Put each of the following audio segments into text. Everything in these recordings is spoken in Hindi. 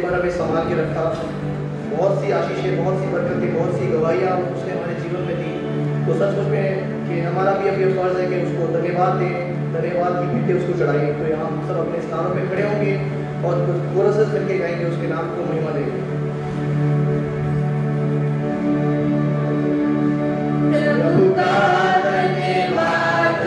पर हमें संभाल के रखा। बहुत सी आशीषें, बहुत सी बरकतें, बहुत सी गवाहियाँ उसने हमारे जीवन में दी। तो सचमुच में कि हमारा भी अब ये फर्ज है कि उसको धन्यवाद दें, धन्यवाद की गीतें उसको चढ़ाएं। तो यहाँ हम सब अपने स्थानों में खड़े होंगे और कुछ कोरस करके गाएंगे, उसके नाम को महिमा देंगे। प्रभु का धन्यवाद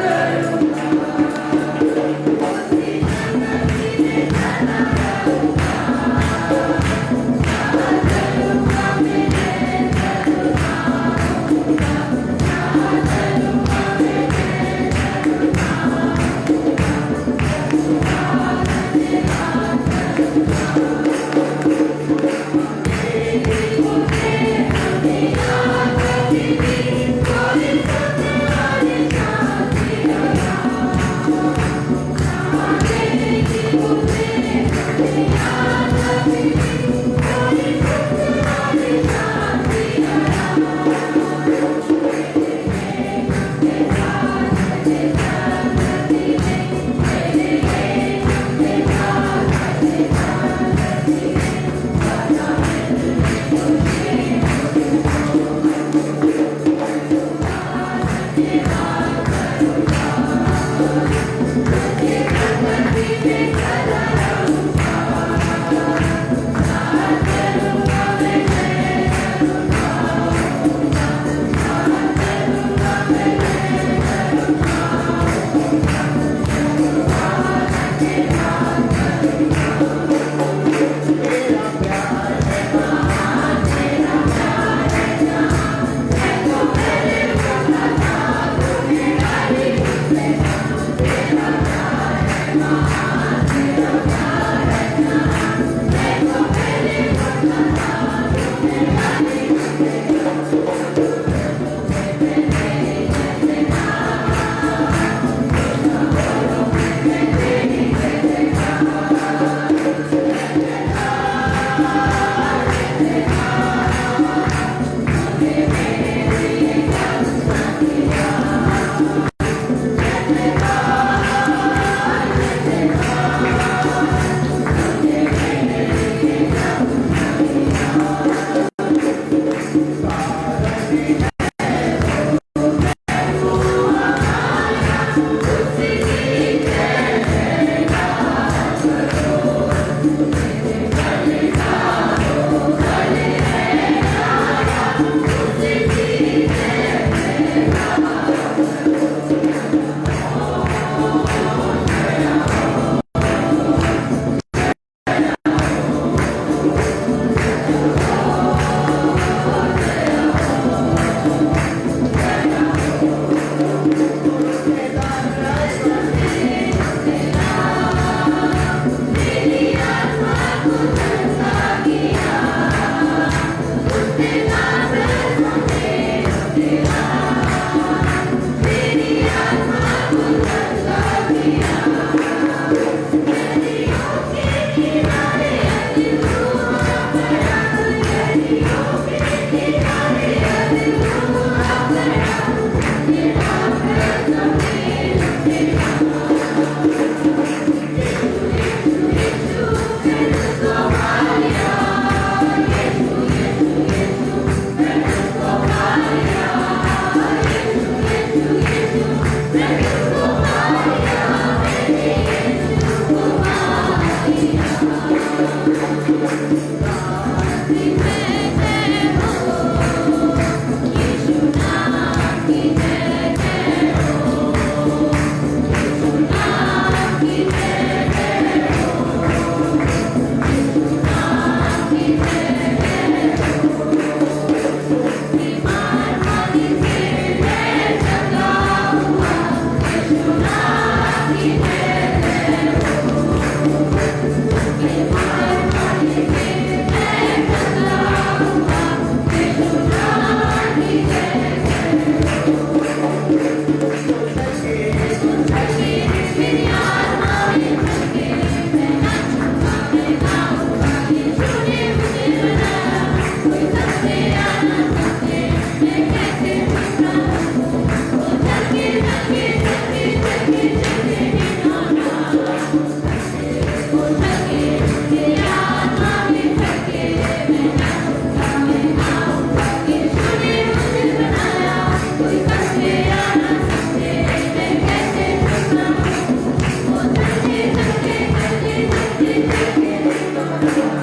धन्यवाद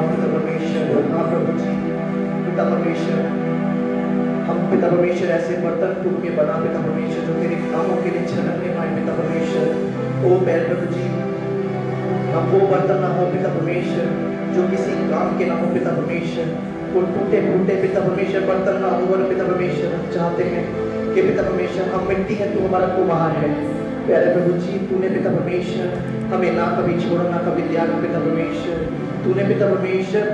पिता परमेश्वर। हाँ प्रभु जी, पिता परमेश्वर, हम पिता परमेश्वर ऐसे बर्तन टूट के बना पिता परमेश्वर जो तेरे कामों के लिए छलकने पाए पिता परमेश्वर। ओ बैल प्रभु जी, हम वो बर्तन ना हो पिता परमेश्वर जो किसी काम के ना हो पिता परमेश्वर। वो टूटे फूटे पिता परमेश्वर बर्तन ना हो पिता परमेश्वर। हम चाहते हैं कि पिता परमेश्वर हम मिट्टी है, तू हमारा कुम्हार है। प्यारे प्रभु जी, तूने पिता परमेश्वर हमें ना कभी छोड़ा ना कभी त्याग पिता परमेश्वर। तूने पिता परमेश्वर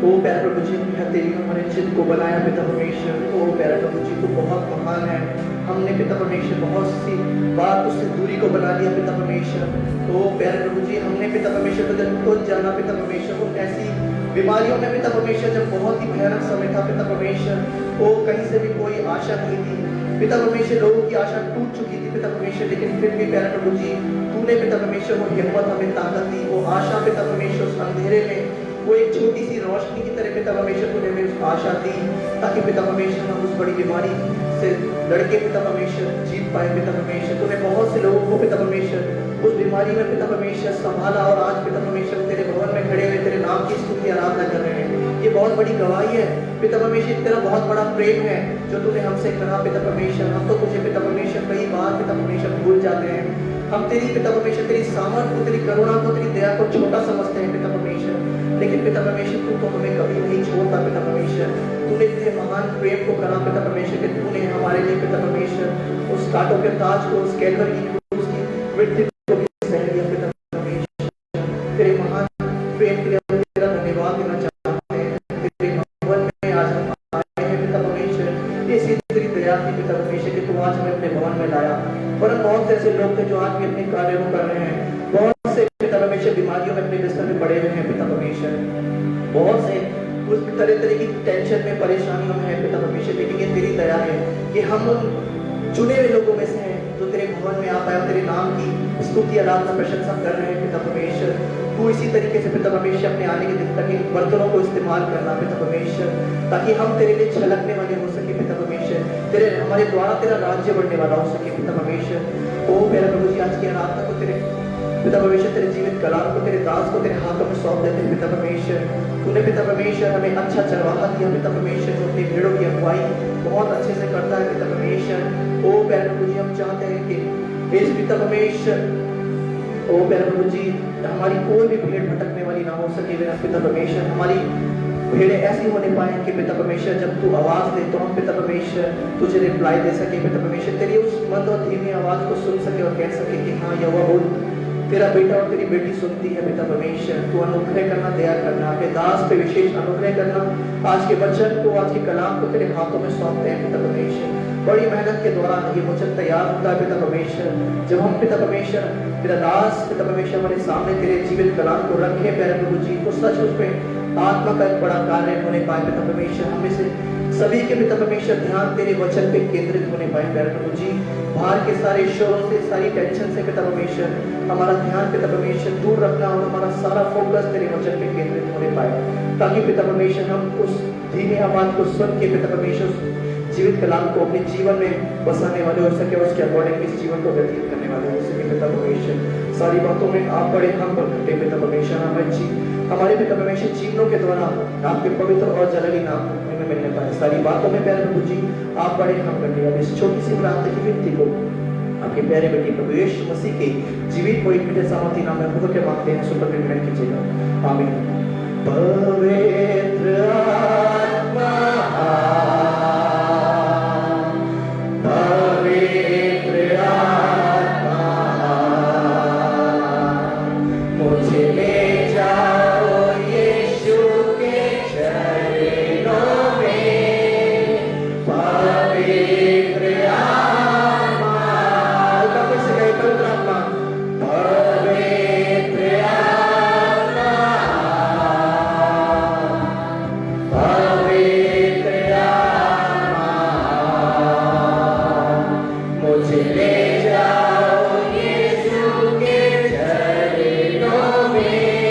ओ प्यारे प्रभु जी तेरी हमारे चित्त को बनाया पिता परमेश्वर। ओ प्यारे प्रभु जी, तू बहुत महान है। हमने पिता परमेश्वर बहुत सी बात उससे दूरी को बना दिया पिता परमेश्वर। ओ प्यारे प्रभु जी, हमने पिता परमेश्वर को जब खुद जाना पिता परमेश्वर, उन ऐसी बीमारियों में पिता परमेश्वर जब बहुत ही भयानक समय था पिता परमेश्वर, ओ कहीं से भी कोई आशा नहीं थी पिता परमेश्वर। लोगों की आशा टूट चुकी थी पिता परमेश्वर, लेकिन फिर भी प्यारे प्रभु जी तूने पिता परमेश्वर वो हिम्मत हमें ताकत दी, वो आशा पिता परमेश्वर उस अंधेरे में वो एक छोटी सी रोशनी की तरह पिता परमेश्वर तूने हमें उस आशा दी ताकि पिता परमेश्वर हम उस बड़ी बीमारी से लड़के पिता परमेश्वर जीत पाए पिता परमेश्वर। तूने बहुत से लोगों को पिता परमेश्वर उस बीमारी में पिता परमेश्वर संभाला और आज पिता परमेश्वर तेरे भवन में खड़े हुए तेरे नाम की स्तुति आराधना कर रहे हैं। ये बहुत बड़ी गवाही है पिता परमेश्वर, तेरा बहुत बड़ा प्रेम है जो तूने हमसे करा पिता परमेश्वर। हम तो तुझे पिता परमेश्वर कई बार पिता परमेश्वर भूल जाते हैं। हम तेरी पिता परमेश्वर तेरी सामर्थ को, तेरी करुणा को, तेरी दया को छोटा समझते हैं पिता परमेश्वर, लेकिन पिता परमेश्वर तू तो हमें कभी नहीं छोड़ता पिता परमेश्वर। तूने इतने महान प्रेम को करा पिता परमेश्वर कि तूने हमारे लिए पिता परमेश्वर उस कांटों के ताज को, उस कैलवरी की क्रूस की मृत्यु को भी सह लिया पिता परमेश्वर। तेरे महान प्रेम के लिए हम तेरा धन्यवाद देना चाहते हैं। तेरे भवन में आज हम आए हैं पिता परमेश्वर, इसी तेरी दया की पिता परमेश्वर कि तू आज हमें अपने भवन में लाया। पर बहुत से ऐसे लोग थे जो आज भी अपने कार्यों को कर रहे हैं, बहुत से पिता परमेश्वर बीमारियों में अपने बिस्तर में पड़े हुए हैं पिता परमेश्वर, बहुत से उस तरह तरह की टेंशन में परेशानियों में है पिता परमेश्वर। लेकिन ये तेरी दया है कि हम उन चुने हुए लोगों में से हैं जो तेरे भवन में आ पाए और तेरे नाम की स्तुति आराधना प्रशंसा कर रहे हैं पिता परमेश्वर। तू इसी तरीके से पिता परमेश्वर अपने आने के दिन तक इन बर्तनों को इस्तेमाल करना पिता परमेश्वर, ताकि हम तेरे लिए छलकने वाले हो सके पिता परमेश्वर, तेरे हमारे द्वारा तेरा राज्य बढ़ने वाला हो सके पिता परमेश्वर। ओ मेरा प्रभु जी, आज की आराधना को तेरे पिता परमेश्वर तेरे जीवित कलाम को, तेरे दास को तेरे हाथों में सौंप देते हैं पिता परमेश्वर। तूने पिता परमेश्वर हमें अच्छा चरवाहा दिया पिता परमेश्वर जो अपनी भेड़ों की अगुवाई बहुत अच्छे से करता है पिता परमेश्वर। ओ प्यारे प्रभु जी, हम चाहते हैं कि इस पिता परमेश्वर ओ प्यारे प्रभु जी हमारी कोई भी भेड़ भटकने वाली ना हो सके मेरा पिता परमेश्वर। हमारी भेड़ें ऐसी होने पाए कि पिता परमेश्वर जब तू आवाज दे तो हम पिता परमेश्वर तुझे रिप्लाई दे सके पिता परमेश्वर, तेरी उस मंद और धीमी आवाज को सुन सके और कह सके कि हाँ यहोवा बोल, तेरा बेटा और तेरी बेटी सुनती है पिता परमेश्वर। तू अनुग्रह करना, दया करना, अपने दास पे विशेष अनुग्रह करना। आज के वचन को, आज के कलाम को तेरे हाथों में सौंपते हैं पिता परमेश्वर। बड़ी मेहनत के दौरान ये वचन तैयार होता है पिता परमेश्वर। जब हम पिता परमेश्वर तेरा दास पिता परमेश्वर हमारे सामने तेरे जीवित कलाम को रखे प्यारे प्रभु जी, तो सच उसमें आत्मा का एक बड़ा कार्य होने पाए पिता परमेश्वर। हमें से सभी के पिता परमेश्वर ध्यान तेरे वचन पे केंद्रित होने पाए प्यारे प्रभु जी। बाहर के सारे शोरों से, सारी टेंशन से पिता परमेश्वर हमारा ध्यान पिता परमेश्वर दूर रखना और हमारा सारा फोकस तेरे वचन पे केंद्रित होने पाए, ताकि पिता परमेश्वर हम उस धीमी आवाज को सुन के पिता परमेश्वर जीवित कलाम को अपने जीवन में बसाने वाले हो सके, उसके अकॉर्डिंग इस जीवन को व्यतीत करने वाले हो सके पिता परमेश्वर। सारी बातों में आप बड़े हम घटे पिता परमेश्वर। हमारे पिता परमेश्वर जीवनों के द्वारा आपके पवित्र और जलाली नाम में मिलने पाए। सारी बातों में प्यारे प्रभु जी आप बड़े हम घटे। अब इस छोटी सी प्रार्थना की विनती को आपके प्यारे बेटे प्रभु यीशु मसीह के जीवित पवित्र सामर्थी नाम में खुद के मांगते हैं, सुपर ग्रहण कीजिएगा। आमीन। पवित्र आत्मा ले जाओ यीशु के चरणों में।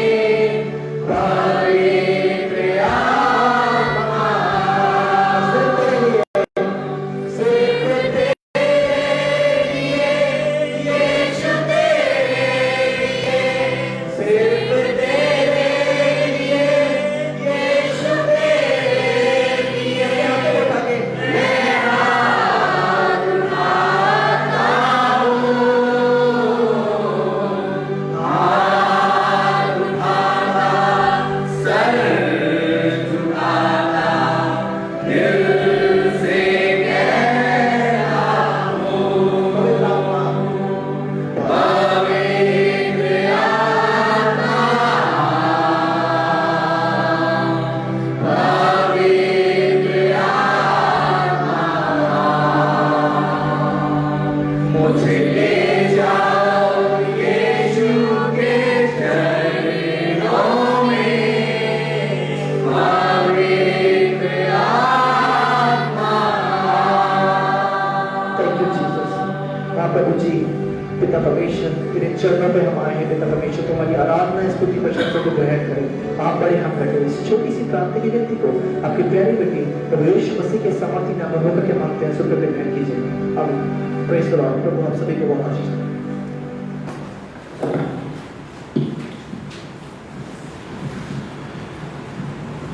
परमेश्वर तेरे चरणों पे हम आए हैं पिता परमेश्वर, तुम्हारी आराधना स्तुति प्रशंसा को ग्रहण करें। आप बड़े हम घटे इस छोटी सी प्रार्थना की व्यक्ति को आपके प्यारे बेटे प्रभु यीशु मसीह के सामर्थ्य नाम में होकर के मांगते हैं, सुन कर ग्रहण कीजिए। आमीन। Praise the Lord. प्रभु आप सभी को बहुत आशीष दें।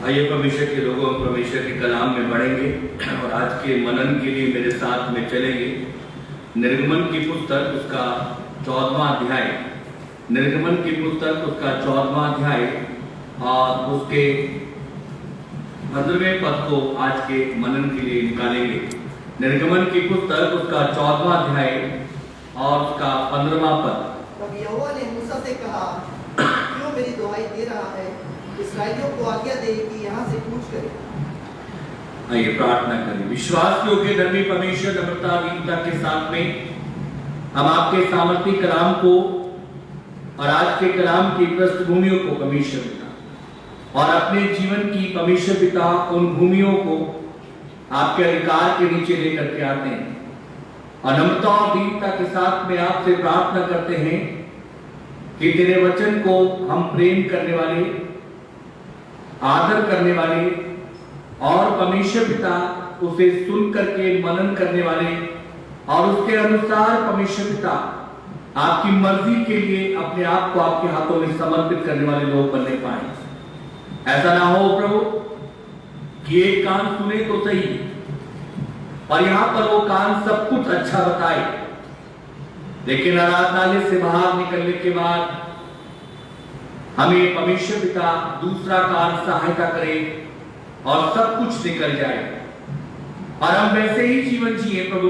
आइए परमेश्वर के लोगों, हम परमेश्वर के कलाम में बढ़ेंगे और आज के मनन के लिए मेरे साथ में चलेंगे। निर्गमन की पुस्तक उसका 14वां अध्याय, निर्गमन की पुस्तक उसका 14वां अध्याय और उसके 15वें पद को आज के मनन के लिए निकालेंगे। निर्गमन की पुस्तक उसका 14वां अध्याय और उसका 15वां पद। तब यहोवा ने मूसा से कहा, क्यों मेरी दुहाई दे रहा है? इस्राएलियों को आज्ञा दे कि यहाँ से कूच करें। आइए प्रार्थना करें। विश्वास योग्य धर्मी परमेश्वर, नम्रता दीनता के साथ में हम आपके सामर्थी कलाम को और आज के कलाम की पृष्ठभूमियों को परमेश्वर पिता और अपने जीवन की परमेश्वर पिता उन भूमियों को आपके अधिकार के नीचे लेकर के आते हैं और नम्रता और दीनता के साथ में आपसे प्रार्थना करते हैं कि तेरे वचन को हम प्रेम करने वाले, आदर करने वाले और परमेश्वर पिता उसे सुन करके मनन करने वाले और उसके अनुसार परमेश्वर पिता आपकी मर्जी के लिए अपने आप को आपके हाथों में समर्पित करने वाले लोग बनने पाए। ऐसा ना हो प्रभु कि एक कान सुने तो सही और यहां पर वो कान सब कुछ अच्छा बताए, लेकिन आराधनालय से बाहर निकलने के बाद हमें परमेश्वर पिता दूसरा कान सहायता करे और सब कुछ निकल जाए और हम वैसे ही जीवन जिए प्रभु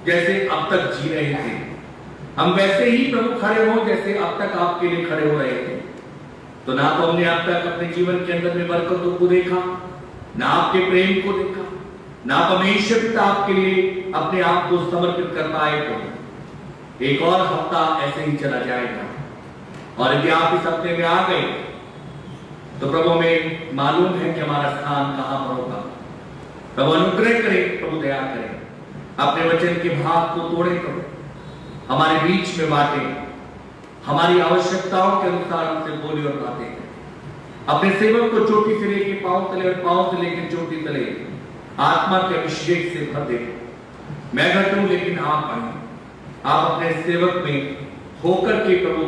जैसे अब तक जी रहे थे। हम वैसे ही प्रभु खड़े हो जैसे अब तक आपके लिए खड़े हो रहे थे। तो ना तो हमने अब तक अपने जीवन के अंदर में बरकतों को देखा, ना आपके प्रेम को देखा, ना परमेश्वर पिता आपके लिए अपने आप को समर्पित कर पाए। तो एक और हफ्ता ऐसे ही चला जाएगा और यदि आप इस हफ्ते में आ गए तो प्रभु में मालूम है कि हमारा स्थान कहां पर होगा। प्रभु अनुग्रह करे, प्रभु दया करे, अपने वचन के भाग को तोड़े, प्रभु हमारे बीच में बांटे, हमारी आवश्यकताओं के अनुसार हमसे बोली और बातें करें। अपने सेवक को चोटी से लेके पांव तले और पांव से लेकर चोटी तले आत्मा के अभिषेक से भर दे। मैं घटूं लेकिन आप बढ़ें। आप अपने सेवक में होकर के प्रभु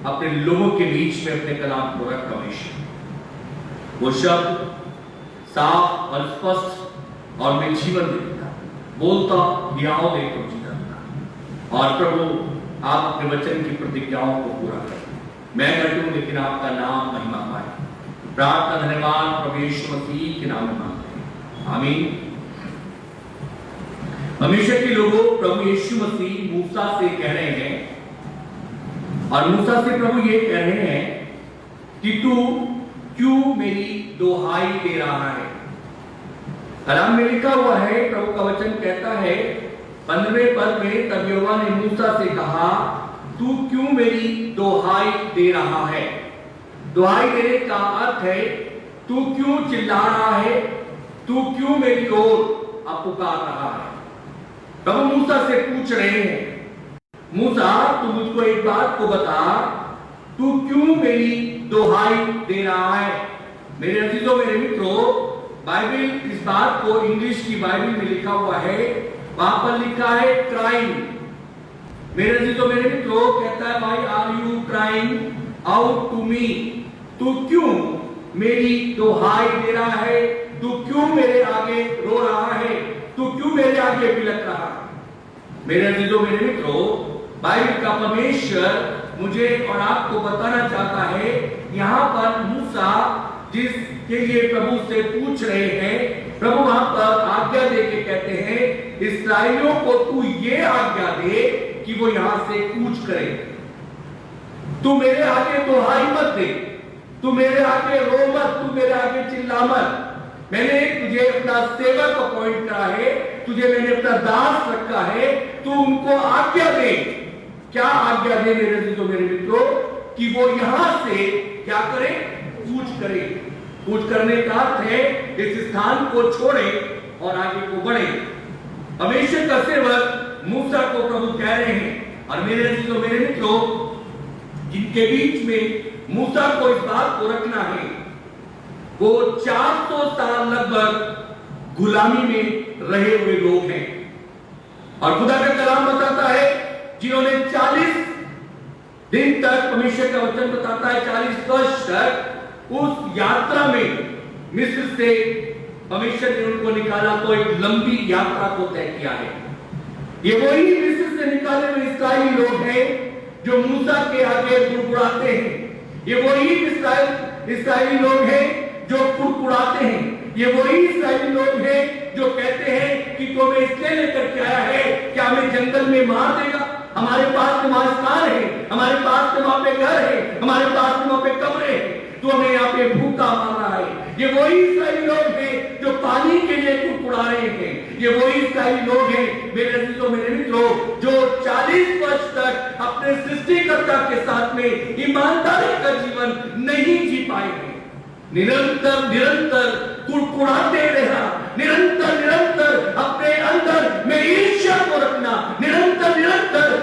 अपने लोगों के बीच में अपने कलाम को रख परमेश्वर वो शब्द साफ और स्पष्ट और मैं जीवन देता बोलता दियाओ देखो जीता और प्रभु आप अपने वचन की प्रतिज्ञाओं को पूरा करें। मैं घटूं लेकिन आपका नाम महिमा पाए। प्रार्थना धन्यवाद प्रभु यीशु मसीह के नाम में मांगते हैं, आमीन। परमेश्वर के लोगों, प्रभु यीशु मसीह मूसा से कह रहे हैं और मूसा से प्रभु ये कह रहे हैं कि तू क्यों मेरी दोहाई दे रहा है। कलाम में लिखा हुआ है, प्रभु का वचन कहता है 15वें पद में, तब यहोवा ने मूसा से कहा, तू क्यों मेरी दोहाई दे रहा है। दोहाई देने का अर्थ है तू क्यों चिल्ला रहा है, तू क्यों मेरी ओर पुकार रहा है। प्रभु मूसा से पूछ रहे हैं, मूसा तू मुझको एक बात को बता, तू क्यों मेरी दोहाई दे रहा है। मेरे अजीजों, मेरे मित्रों, बाइबल इस बात को इंग्लिश की बाइबल में लिखा हुआ है, वहां पर लिखा है क्राइंग। मेरे अजीजों, मेरे मित्रों, कहता है भाई are you crying out to me. तू क्यों मेरी दोहाई दे रहा है, तू क्यों मेरे आगे रो रहा है, तू क्यों मेरे आगे बिलख रहा है। मेरे अजीजों, मेरे मित्रों, बाइबल का परमेश्वर मुझे और आपको बताना चाहता है, यहाँ पर मूसा जिसके लिए प्रभु से पूछ रहे हैं, प्रभु वहां पर आज्ञा दे के कहते हैं, इस्राएलियों को तू ये आज्ञा दे कि वो यहां से कूच करे। तू मेरे आगे दोहाई मत दे, तू मेरे आगे रो मत, तू मेरे आगे चिल्ला मत। मैंने तुझे अपना सेवक अपॉइंट करा है, तुझे मैंने अपना दास रखा है, तू उनको आज्ञा दे। क्या आज्ञा दे मेरे अजीजों, मेरे मित्रों, कि वो यहां से क्या करे, कूच करे। कूच करने का अर्थ है इस स्थान को छोड़े और आगे को बढ़े। परमेश्वर का सेवक मूसा को प्रभु कह रहे हैं, और मेरे अजीजों, मेरे मित्रों, जिनके बीच में मूसा को इस बात को रखना है, वो 400 साल लगभग गुलामी में रहे हुए लोग हैं। और खुदा का कलाम बताता है, जिन्होंने 40 दिन तक, परमेश्वर का वचन बताता है 40 वर्ष तक उस यात्रा में मिस्र से परमेश्वर ने उनको निकाला, तो एक लंबी यात्रा को तय किया है। ये वही मिस्र से निकाले हुए इस्राएली लोग हैं जो मूसा के आगे कुड़कुड़ाते हैं। ये वही इस्राएली लोग हैं जो कुड़कुड़ाते हैं। ये वही इस्राएली लोग हैं जो कहते हैं कि तो हमें इसलिए लेकर के आया है, क्या हमें जंगल में मार देगा? हमारे पास तो वहां स्थान है, हमारे पास तो वहां पे घर है, हमारे पास तो वहां पे कमरे हैं, तो हमें यहाँ पे भूखा मार रहा है। ये वही इस्राएली लोग हैं जो पानी के लिए कुड़कुड़ा रहे हैं। ये वही इस्राएली लोग हैं, मेरे अजीजों, मेरे मित्रों, जो 40 वर्ष तक अपने सृष्टिकर्ता के साथ में ईमानदारी का जीवन नहीं जी पाए हैं। निरंतर निरंतर कुड़कुड़ाते रहना, निरंतर अपने अंदर में ईर्ष्या को रखना, निरंतर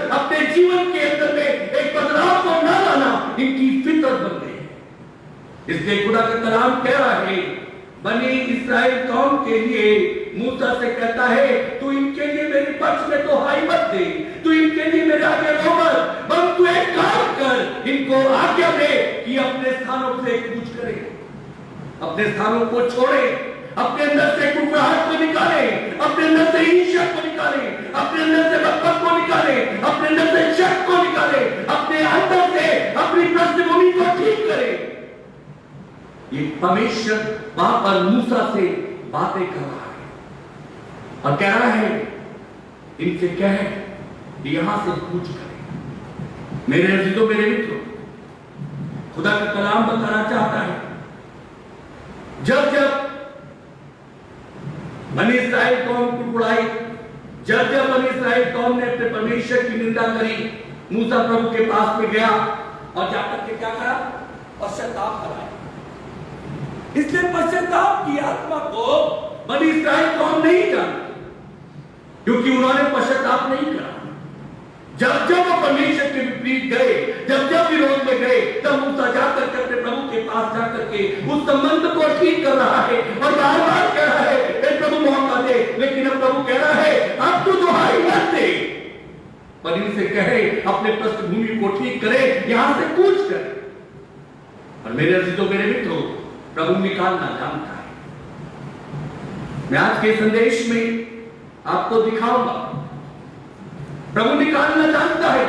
अपने जीवन के अंदर में एक बदलाव को न लाना, इनकी फितरत बन गई। इसलिए खुदा का कलाम कह रहा है, बनी इस्राएल कौम के लिए मूसा से कहता है, तू इनके लिए मेरे पक्ष में तो हाई मत दे, तू इनके लिए मेरे आगे रो मत, बस तू एक काम कर, इनको आज्ञा दे कि अपने स्थानों से कूच करें, अपने स्थानों को छोड़े, अपने अंदर से कुकराहट को निकाले, अपने अंदर से ईर्ष्या को निकाले, अपने अंदर से बकवास को निकाले, अपने अंदर से शक को निकाले, अपने अंदर से अपनी पृष्ठभूमि को ठीक करे। ये परमेश्वर वहां पर मूसा से बातें कर रहा है और कह रहा है, इनसे कहे कि यहां से कूच करें। मेरे अजीजों, मेरे मित्रों, खुदा का कलाम बताना चाहता है, जब जब बनी इस्राएल कौम कुड़कुड़ाई, जब जब बनी इस्राएल कौम ने अपने परमेश्वर की निंदा करी, मूसा प्रभु के पास में गया और जाकर के क्या करा? पश्चाताप कराया। इसलिए पश्चाताप की आत्मा को बनी इस्राएल कौम नहीं जानती, क्योंकि उन्होंने पश्चाताप नहीं करा। जब जब वो परमेश्वर के विपरीत गए, जब जब विरोध में गए, तब मूसा जाकर के अपने प्रभु के पास जाकर के उस संबंध को ठीक कर रहा है और बार बार कह रहा है, ए प्रभु मौका दे। लेकिन अब प्रभु कह रहा है, अब तू दुहाई मत दे, पर इनसे कहे अपने पृष्ठभूमि को ठीक करे, यहां से कूच करे। और मेरे अजीजों, मेरे मित्रों, प्रभु निकालना जानता है। मैं आज के संदेश में आपको दिखाऊंगा, प्रभु निकालना जानता है।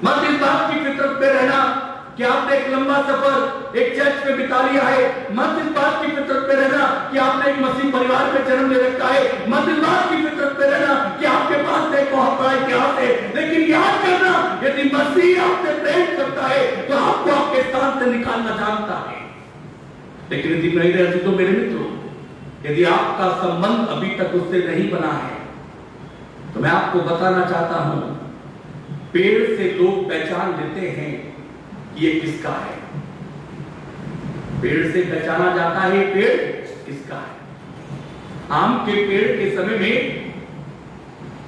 मत इस बात की फितरत पे रहना कि आपने एक लंबा सफर एक चर्च में बिता लिया है। मत इस बात की फितरत पे रहना कि आपने एक मसीह परिवार में जन्म ले रखा है। मत इस बात की फितरत पे रहना कि आपके पास एक बहुत बड़ा इतिहास है। लेकिन याद करना, यदि मसीह आपसे प्रेम करता है तो आपको आपके स्थान से निकालना जानता है। लेकिन यदि मेरे अजीजों, मेरे मित्रों, यदि आपका संबंध अभी तक उससे नहीं बना है, तो मैं आपको बताना चाहता हूं, पेड़ से लोग पहचान लेते हैं कि ये किसका है। पेड़ से पहचाना जाता है पेड़ किसका है। आम के पेड़ के समय में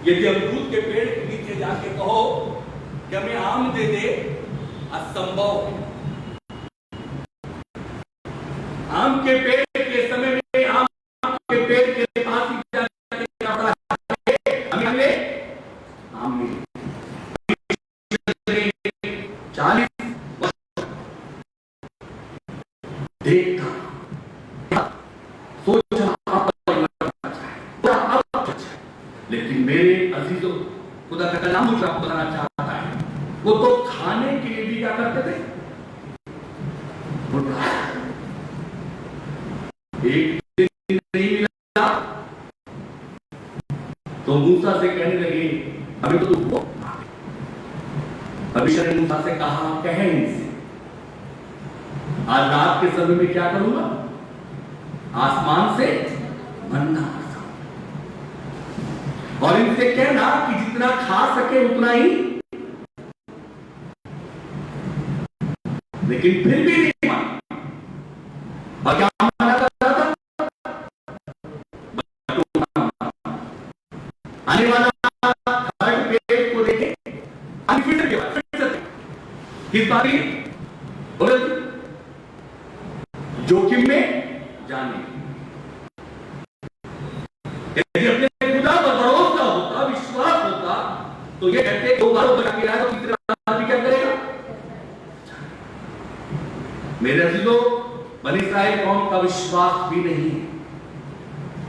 यदि अमरूद के पेड़ के नीचे जाके कहो कि हमें आम दे दे, असंभव है। आम के पेड़ के समय में आम के पेड़ के पास ही जाके आता है, हमें आम मिले। 40 देखा, सोचा, लेकिन मेरे अजीजों, खुदा का कलाम मुझे आपको बताना चाहता है, वो तो खाने के लिए भी क्या करते थे? एक दिन नहीं मिला तो मूसा से कहने लगे, अभी तो तुमको परमेश्वर ने मूसा से कहा, कहे इनसे आज रात के समय में क्या करूंगा? आसमान से मन्ना बरसाऊंगा, और इनसे कहना कि जितना खा सके उतना ही। लेकिन फिर भी नहीं माना। और क्या माना करता था? आने वाला थर्ड पेड़ को किस बात की? बोलो जोखिम में जाने। यदि अपने खुदा पर भरोसा होता, विश्वास होता, तो ये कहते दो बार बचा के आया तो तीसरे बार भी क्या करेगा? मेरे अजीजों, बनी इस्राएल कौम का विश्वास भी नहीं है।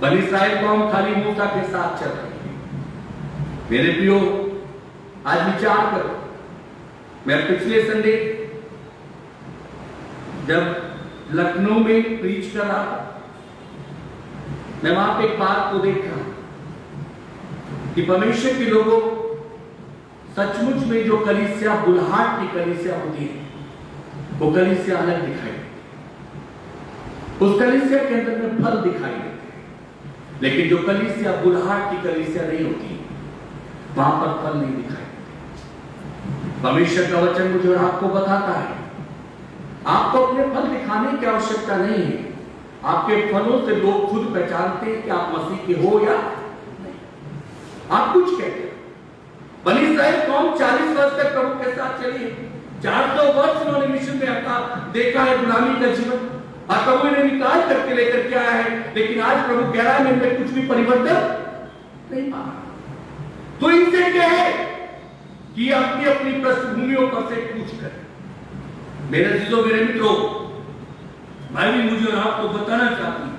बनी इस्राएल कौम खाली मूसा के साथ चल रही है। मेरे प्रियो, आज विचार करो, मैं पिछले संडे जब लखनऊ में प्रीच कर रहा था, मैं वहां पे एक बात को देखा कि परमेश्वर के लोगों सचमुच में जो कलीसिया बुल्हाट की कलीसिया होती है, वो कलीसिया अलग दिखाई देती। उस कलीसिया के अंदर में फल दिखाई देते हैं, लेकिन जो कलीसिया बुल्हाट की कलीसिया नहीं होती, वहां पर फल नहीं दिखाई देते। परमेश्वर का वचन मुझे और आपको बताता है, आपको अपने फल दिखाने की आवश्यकता नहीं है। आपके फलों से लोग खुद पहचानते हैं कि आप मसीह के हो या नहीं। आप कुछ कहते हैं। बनी इस्राएल कौम 40 वर्ष तक प्रभु के साथ चली है। 400 वर्ष उन्होंने मिशन में अपना देखा है गुलामी का जीवन, और प्रभु ने निकाल करके लेकर के आया है। लेकिन आज प्रभु कह रहा है मेरे में कुछ भी परिवर्तन नहीं पा रहा। तो इनसे क्या है कि अपनी अपनी पृष्ठभूमियों पर से पूछ कर, मेरे जीजों, मेरे मित्रों, मैं भी मुझे और आपको बताना चाहती हूं,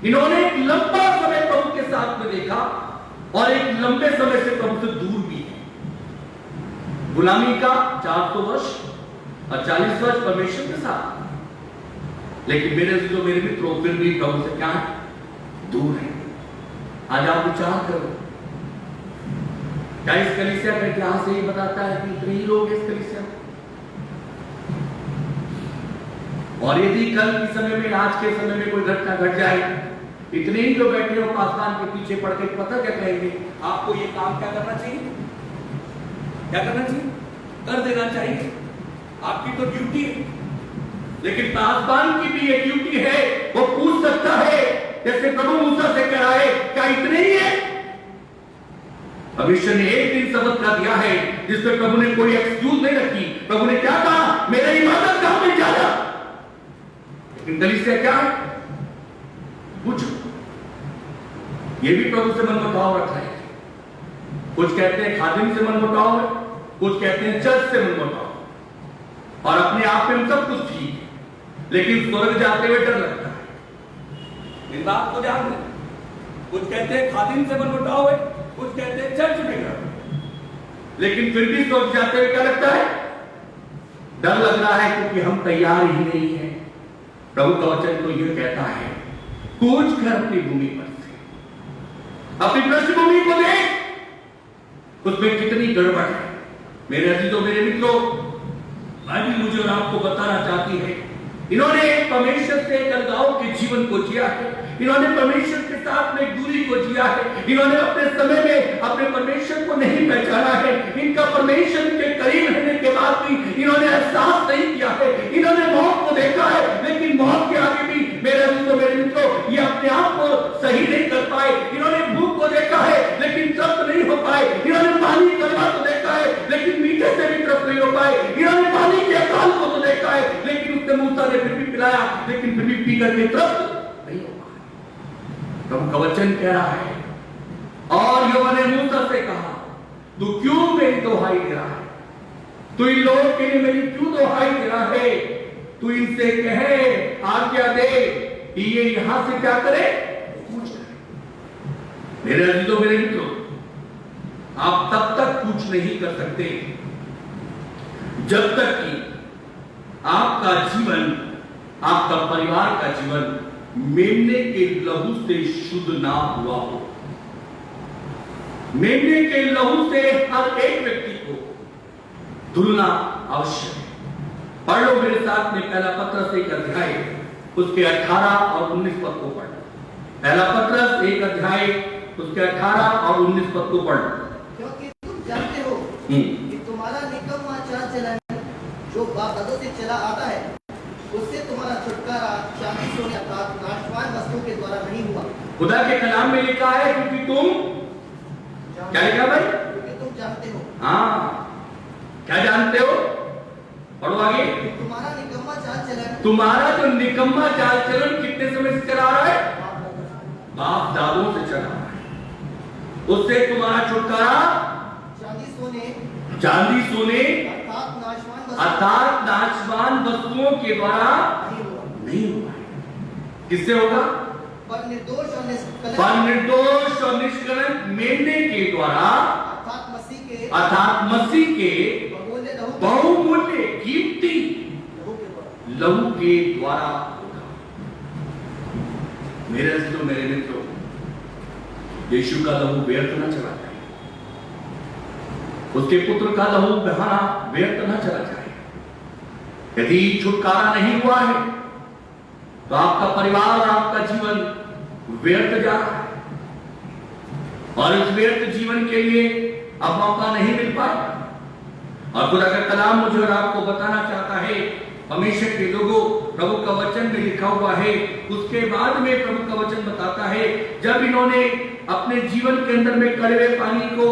इन्होंने एक लंबा समय प्रभु के साथ में देखा और एक लंबे समय से प्रभु से दूर भी है। गुलामी का 400 वर्ष और 40 वर्ष परमेश्वर के साथ, लेकिन मेरे जीजों, मेरे मित्रों, फिर भी प्रभु से क्या है? दूर है। आज आप विचार करो, क्या इस कलीसिया का इतिहास यही बताता है कि इतने ही लोग इस कलीसिया में? और यदि कल के समय में, आज के समय में कोई घटना घट जाए, इतने ही जो बैठे हो पासवान के पीछे पड़ के, पता क्या कहेंगे? आपको ये काम क्या करना चाहिए? क्या करना चाहिए? कर देना चाहिए। आपकी तो ड्यूटी है। लेकिन पासवान की भी एक ड्यूटी है, वो पूछ सकता है, जैसे प्रभु मूसा से कह रहा है, क्या इतने ही है? परमेश्वर ने एक दिन सबक का दिया है जिसमें प्रभु ने कोई एक्सक्यूज नहीं रखी। प्रभु ने क्या कहा? मेरा इबादत कहां मिल जाएगा? लेकिन कलीसिया क्या है? पूछो। ये भी प्रभु से मनमुटाव रखा है। कुछ कहते हैं खादिम से मनमुटाव है, कुछ कहते हैं चर्च से मनमुटाव, और अपने आप में सब कुछ ठीक है, लेकिन स्वर्ग जाते हुए डर लगता है। इस बात को ध्यान दें। कुछ कहते हैं खादिम से मनमुटाव है, कुछ कहते हैं चर्च में डर, लेकिन फिर भी स्वर्ग जाते हुए क्या लगता है? डर लग रहा है, क्योंकि हम तैयार ही नहीं है। प्रभु का वचन तो यह कहता है, कूच कर अपनी भूमि पर से, अपनी पृष्ठभूमि को देख, उसमें कितनी गड़बड़ है। मेरे अजीजों, मेरे मित्रों, मैं भी मुझे और आपको बताना चाहती है, इन्होंने परमेश्वर से एक अलगाव के जीवन को जिया है। इन्होंने परमेश्वर के साथ में दूरी को जिया है। इन्होंने अपने समय में अपने परमेश्वर को नहीं पहचाना है। इनका परमेश्वर के करीब रहने के बाद भी इन्होंने एहसास नहीं किया है। इन्होंने मौत को देखा है, लेकिन मौत के आगे भी मेरे मित्रों, ये अपने आप को सही नहीं कर पाए। इन्होंने भूख को देखा है, लेकिन तृप्त नहीं हो पाए। इन्होंने पानी कलवा को देखा है, लेकिन मीठे से भी तृप्त नहीं हो पाए। इन्होंने पानी के अकाल को तो देखा है, लेकिन उसने मूसा ने फिर भी पिलाया, लेकिन फिर भी पी करके तृप्त नहीं हो पाए। प्रभु का वचन कह रहा है, और यहोवा ने मूसा से कहा, तू क्यों मेरी दोहाई दे रहा है? तू इन लोगों के लिए मेरी क्यों दोहाई दे रहा है? तू इनसे कहे, आज्ञा दे कि ये यहां से क्या करे? पूछ करे। मेरे अजीजों, मेरे मित्रों, आप तब तक पूछ नहीं कर सकते जब तक कि आपका जीवन, आपका परिवार का जीवन मेमने के लहू से शुद्ध ना हुआ हो। मेमने के लहू से हर एक व्यक्ति को धुलना आवश्यक है। पढ़ लो मेरे साथ में पहला पत्रस 1 अध्याय उसके 18 और 19 पद को पढ़। पहला पत्रस 1 अध्याय उसके 18 और 19 पद को पढ़। क्योंकि तुम जानते हो कि तुम्हारा निकम्मा चाल चलन जो बाप-दादों से चला आता है, उससे तुम्हारा छुटकारा चांदी सोने अर्थात नाशवान वस्तुओं के द्वारा नहीं हुआ। खुदा के कलाम में लिखा है, क्योंकि तुम क्या लिखा भाई? क्योंकि तुम जानते हो। हाँ, क्या जानते हो? पढ़ो आगे। तुम्हारा निकम्मा चाल चलन तुम्हारा जो निकम्मा चाल चलन कितने समय से चला रहा है? बाप दादों से चला रहा है। उससे तुम्हारा छुटकारा चांदी सोने अर्थात नाशवान वस्तुओं के द्वारा नहीं हुआ है। किससे होगा? पर निर्दोष और निष्कलंक मेमने के द्वारा अर्थात मसीह के बहुमूल्य कीमती लहू के द्वारा होगा। मेरे मित्रों, यीशु का लहू व्यर्थ न चला जाए, उसके पुत्र का लहू बहाना व्यर्थ न चला जाए। यदि छुटकारा नहीं हुआ है तो आपका परिवार और आपका जीवन व्यर्थ जा रहा है, और इस व्यर्थ जीवन के लिए अब मौका नहीं मिल पाएगा। और खुदा का कलाम मुझे और आपको बताना चाहता है, परमेश्वर के लोगों, प्रभु का वचन में लिखा हुआ है, उसके बाद में प्रभु का वचन बताता है, जब इन्होंने अपने जीवन के अंदर में कड़वे पानी को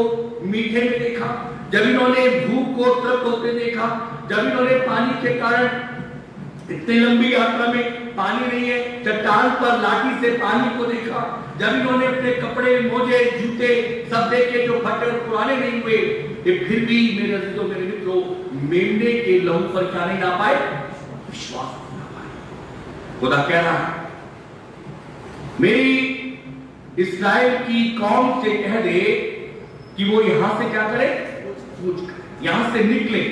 मीठे में देखा, जब इन्होंने भूख को तृप्त होते देखा, जब इन्होंने पानी के कारण इतनी लंबी यात्रा में पानी नहीं है, चट्टान पर लाठी से पानी को देखा, जब इन्होंने अपने कपड़े, मोजे, जूते सब देखे जो फटे और पुराने नहीं हुए, ये फिर भी मेरे मित्रों मेमने के लहू पर क्या नहीं ला पाए? विश्वास नहीं ला पाए। खुदा कह रहा है, मेरी इस्राएल की कौम से कह दे कि वो यहां से क्या करे? यहां से निकले।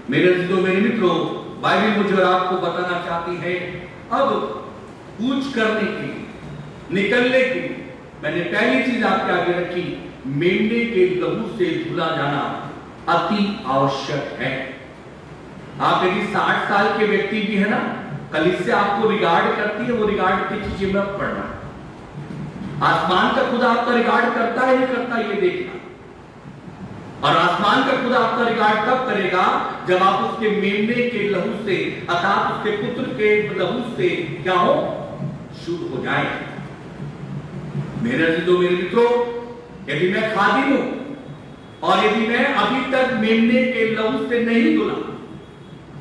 मेरे मित्रों, बाइबल मुझे और आपको बताना चाहती है, अब कूच करने के लिए, निकलने के लिए मैंने पहली चीज आपके आगे रखी, मेमने के लहू से धुला जाना अति आवश्यक है। आप यदि 60 साल के व्यक्ति भी है ना, कलीसिया आपको रिगार्ड करती है, वो रिगार्ड की चीजें मत पढ़ना। आसमान का खुदा आपका रिगार्ड करता है नहीं करता, ये देखना। और आसमान का खुदा आपका रिगार्ड तब करेगा जब आप उसके मेमने के लहू से अर्थात उसके पुत्र के लहू से क्या हो? शुद्ध हो जाए। मेरे मित्रों, यदि मैं खादिम हूं और यदि मैं अभी तक मेमने के लहू से नहीं धुला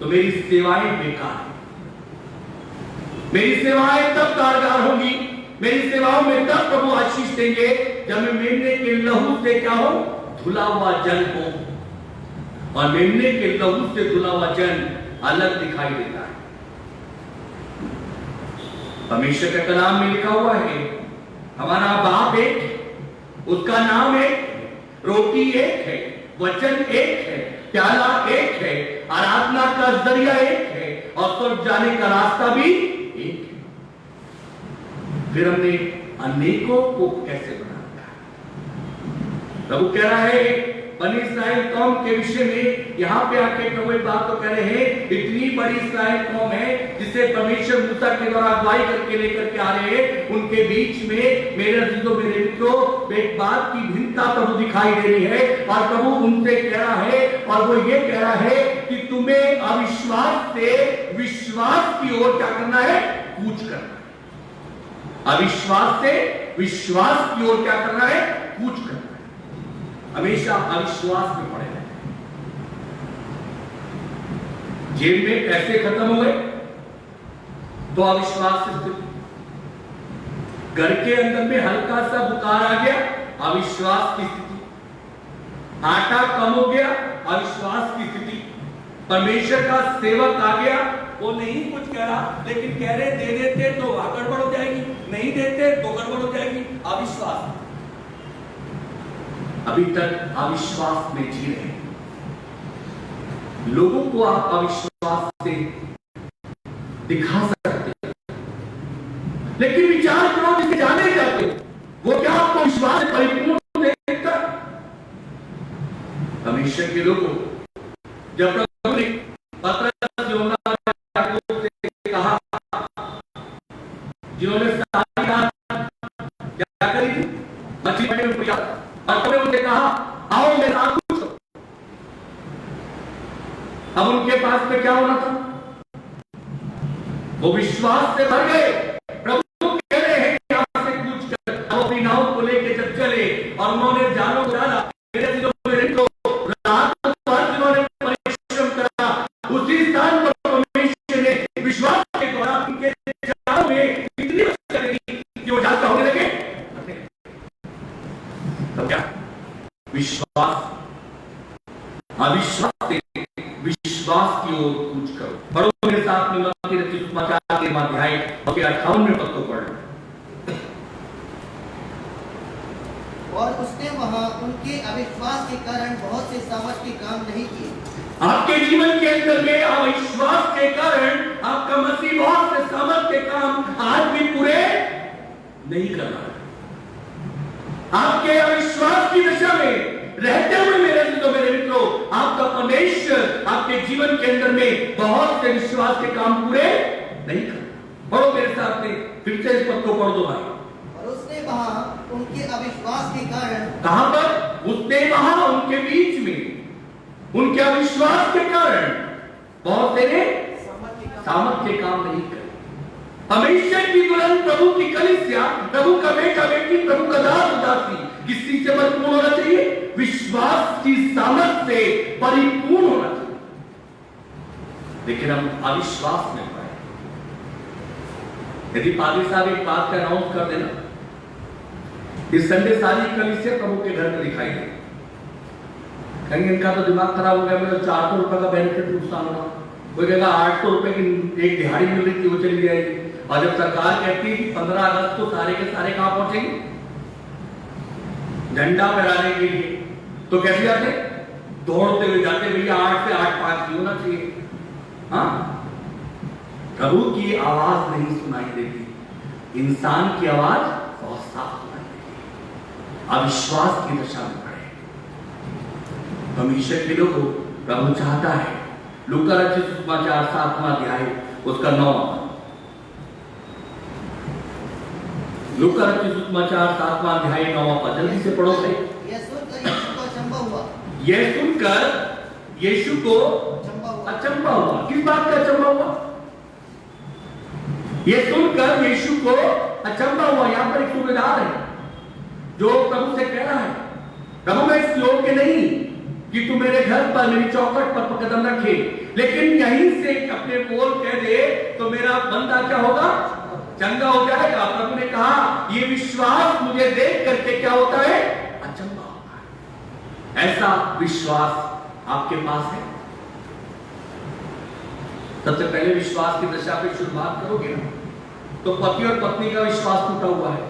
तो मेरी सेवाएं बेकार हैं। मेरी सेवाएं तब कारगर होंगी, मेरी सेवाओं में तब प्रभु आशीष देंगे जब मैं मेमने के लहू से क्या हो? धुला हुआ जन हो। और मेमने के लहू से धुला हुआ जन अलग दिखाई देता है। परमेश्वर के कलाम में लिखा हुआ है, हमारा बाप एक, उसका नाम एक, रोटी एक है, वचन एक है, प्याला एक है, आराधना का जरिया एक है, और स्वर्ग जाने का रास्ता भी एक है। फिर हमने अनेकों को कैसे बनाया? प्रभु कह रहा है बनी इस्राएल कौम के विषय में, यहां पे आके प्रभु एक बात तो कह रहे हैं, इतनी बड़ी इस्राएल कौम है जिसे परमेश्वर मूसा के द्वारा अगुवाई करके लेकर के आ रहे हैं, उनके बीच में मेरे मित्रों एक बात की भिन्नता प्रभु दिखाई दे रही है। और प्रभु उनसे कह रहा है, और वो ये कह रहा है कि तुम्हें अविश्वास से विश्वास की ओर क्या करना है? कूच करना है। अविश्वास से विश्वास की ओर क्या करना है? कूच करना है। हमेशा अविश्वास में पड़े रहते। जेब में पैसे खत्म हो गए तो अविश्वास से स्थिति, घर के अंदर में हल्का सा बुखार आ गया, अविश्वास की स्थिति, आटा कम हो गया, अविश्वास की स्थिति, परमेश्वर का सेवक आ गया, वो नहीं कुछ कह रहा लेकिन कह रहे दे देते तो गड़बड़ हो जाएगी, नहीं देते तो गड़बड़ हो जाएगी, अविश्वास। अभी तक अविश्वास में जी रहे लोगों को आप अविश्वास से दिखा सकते हैं, लेकिन विचार करो जिसे जाने जाते वो क्या आपको विश्वास से परिपूर्ण देखता? हमेशा के लोगों, जब प्रभु ने पतरस यूहन्ना से कहा, जिन्होंने सारी रात क्या करी थी, मछली पकड़ने में और उन्होंने कहा आओ मेरे साथ पूछो। अब उनके पास में क्या होना था? वो विश्वास से भर गए। प्रभु कह रहे हैं कि यहां से पूछ कर अब अपनी नाव को लेकर जब चले और उन्होंने जालों को डाला, मेरे दिलों में रात भर जिन्होंने परिश्रम करा, उसी स्थान अविश्वास से विश्वास की ओर कूच करो। पढ़ो मेरे साथ में मत्ती रचित सुसमाचार के अध्याय और 58वें पद को पढ़ो। और उसने वहां उनके अविश्वास के कारण बहुत से सामर्थ के काम नहीं किए। आपके जीवन के अंदर में अविश्वास के कारण आपका मसीह बहुत से सामर्थ के काम आज भी पूरे नहीं कर रहा है। आपके अविश्वास की दशा में रहते हुए मेरे मित्रों, आपका परमेश्वर आपके जीवन के अंदर में बहुत से विश्वास के काम पूरे नहीं कर रहा। पढ़ो मेरे साथ में फिर से इस पद को पढ़ दो भाई। और उसने वहां उनके अविश्वास के कारण, कहां पर? उसने वहां उनके बीच में उनके अविश्वास के कारण बहुत से सामर्थ के काम नहीं करे। हमेशा की दुल्हन प्रभु की कलीसिया, प्रभु का बेटा बेटी, प्रभु का दास दासी किस चीज से परिपूर्ण होना चाहिए? विश्वास की सामर्थ से परिपूर्ण होना चाहिए। लेकिन हम अविश्वास में पाए। यदि पादरी साहब एक बात का अनाउंस कर देना, इस संडे सारी कलीसिया प्रभु के घर में दिखाई दे, कहेंगे इनका तो दिमाग खराब हो गया, मेरा 400 रुपए का बेनिफिट नुकसान होगा। कोई कहेगा 800 रुपए की एक दिहाड़ी मिल रही थी वो चली जाएगी। और जब सरकार कहती है कि 15 अगस्त को सारे के सारे कहां पहुंचेंगे झंडा फहराने के लिए, तो कैसे जाते? दौड़ते हुए जाते, भैया 8 से 8:05 होना चाहिए। हाँ, प्रभु की आवाज नहीं सुनाई देती, इंसान की आवाज बहुत साफ सुनाई देती। अविश्वास की दशा में पड़े परमेश्वर के लोगों, प्रभु चाहता है लूका रचित सुसमाचार 7वां अध्याय उसका 9वां पद। लूका रचित सुसमाचार 7वां अध्याय 9वां पद, जल्दी से पढ़ो भाई। यह सुनकर यीशु को अचंभा हुआ। यह सुनकर यीशु को अचंभा हुआ। किस बात का अचंभा हुआ? यह सुनकर यीशु को अचंभा हुआ। यहां पर एक सूबेदार है जो प्रभु से कह रहा है, प्रभु मैं इस लोग के नहीं कि तू मेरे घर पर मेरी चौखट पर कदम रखे, लेकिन यहीं से अपने बोल कह दे तो मेरा बंदा क्या होगा? चंगा हो जाएगा। प्रभु ने कहा ये विश्वास मुझे देख करके क्या होता है? अचंभा होता है। ऐसा विश्वास आपके पास है? सबसे पहले विश्वास की दशा पे शुरुआत करोगे ना, तो पति और पत्नी का विश्वास टूटा हुआ है।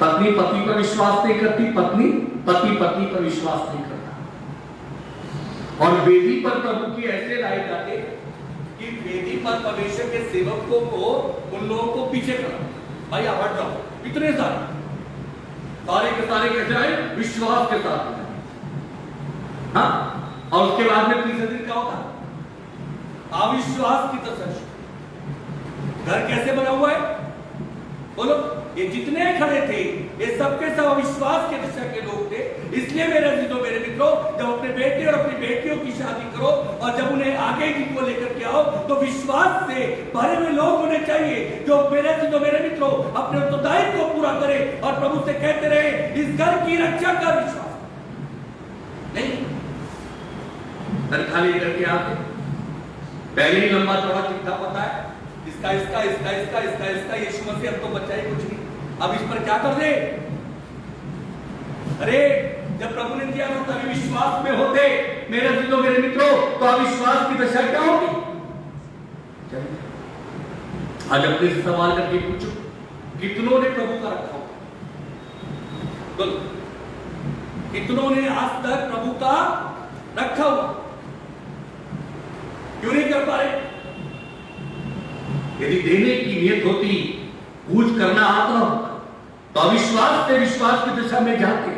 पत्नी पति पर विश्वास नहीं करती, पत्नी पति पति पर विश्वास नहीं करता। और वेदी पर प्रभु की ऐसे लाए जाते कि वेदी पर परमेश्वर के सेवकों को, उन लोगों को पीछे करा, भाई आप हट जाओ। इतने सारे के सारे कैसे आए? विश्वास के साथ। हाँ, और उसके बाद में तीसरे दिन क्या होता? अविश्वास की दशा। घर कैसे बना हुआ है? बोलो, ये जितने खड़े थे ये सबके सब अविश्वास के दशा के लोग थे। इसलिए मेरे मित्रों, जब अपने बेटे और अपनी बेटियों की शादी करो और जब उन्हें आगे को लेकर के आओ, तो विश्वास से भरे हुए लोग होने चाहिए जो मेरे मित्रों अपने उत्तरदायित्व को पूरा करे और प्रभु से कहते रहे इस घर की रक्षा कर। विश्वास नहीं खाली करके आते, पहले ही लंबा चौड़ा चिट्ठा पता है, इसका यीशु मसीह अब तो बचाए कुछ नहीं, अब इस पर क्या कर दे? अरे जब प्रभु ने दिया तो तभी विश्वास में होते मेरे मित्रों, तो अविश्वास की दशा क्या होगी? आज अपने से सवाल करके पूछो, कितनों ने प्रभु का रखा होगा? कितनों ने आज तक प्रभु का रखा हुआ? क्यों नहीं कर पा रहे? यदि देने की नियत होती, पूछ करना आता होता, तो अविश्वास से विश्वास की दिशा में जाते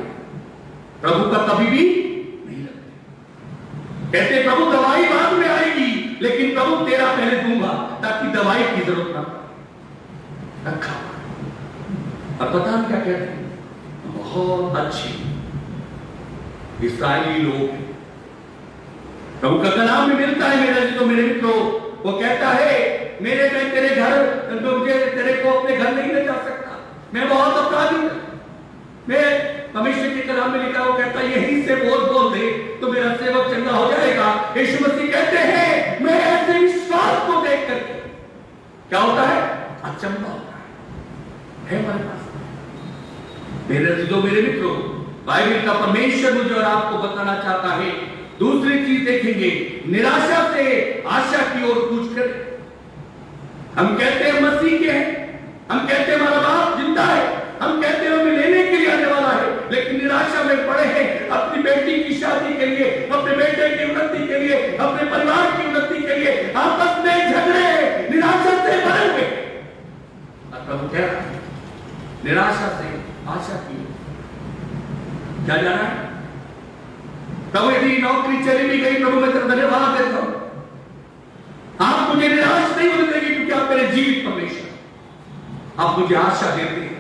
प्रभु का कभी भी नहीं लगते। कहते प्रभु दवाई बाद में आएगी, लेकिन प्रभु तेरा पहले दूंगा ताकि दवाई की जरूरत ना रखा। और पता नहीं क्या कहते हैं, बहुत अच्छी इस्राएली लोग प्रभु का कलाम में मिलता है मेरे मित्रों। वो कहता है मैं तेरे घर, मुझे तेरे को अपने घर नहीं ले जा सकता, मैं बहुत अपराधी हूं। मैं परमेश्वर के कलाम में लिखा, वो कहता है यहीं से बोल दे तो मेरा सेवक चंगा हो जाएगा। यीशु मसीह कहते हैं मैं ऐसे विश्वास को देख करके क्या होता है? अचंभा होता है हमारे पास। मेरे मित्रों, बाइबल का परमेश्वर मुझे और आपको बताना चाहता है, दूसरी चीज देखेंगे, निराशा से आशा की ओर कूच करें। हम कहते हैं मसीह के हैं, हम कहते हैं हमारा बाप जिंदा है, हम कहते हैं हमें लेने के लिए आने वाला है, लेकिन निराशा में पड़े हैं अपनी बेटी की शादी के लिए, अपने बेटे की उन्नति के लिए, अपने परिवार की उन्नति के लिए आपस में झगड़े, निराशा से भरे हुए। और प्रभु कह रहा है निराशा से आशा की क्या जाना है? प्रभु यदि नौकरी चली भी गई, प्रभु मैं तेरा धन्यवाद देता हूं, आप मुझे निराश नहीं होने देंगे, क्योंकि आप मेरे जीवित परमेश्वर, आप मुझे आशा देते हैं।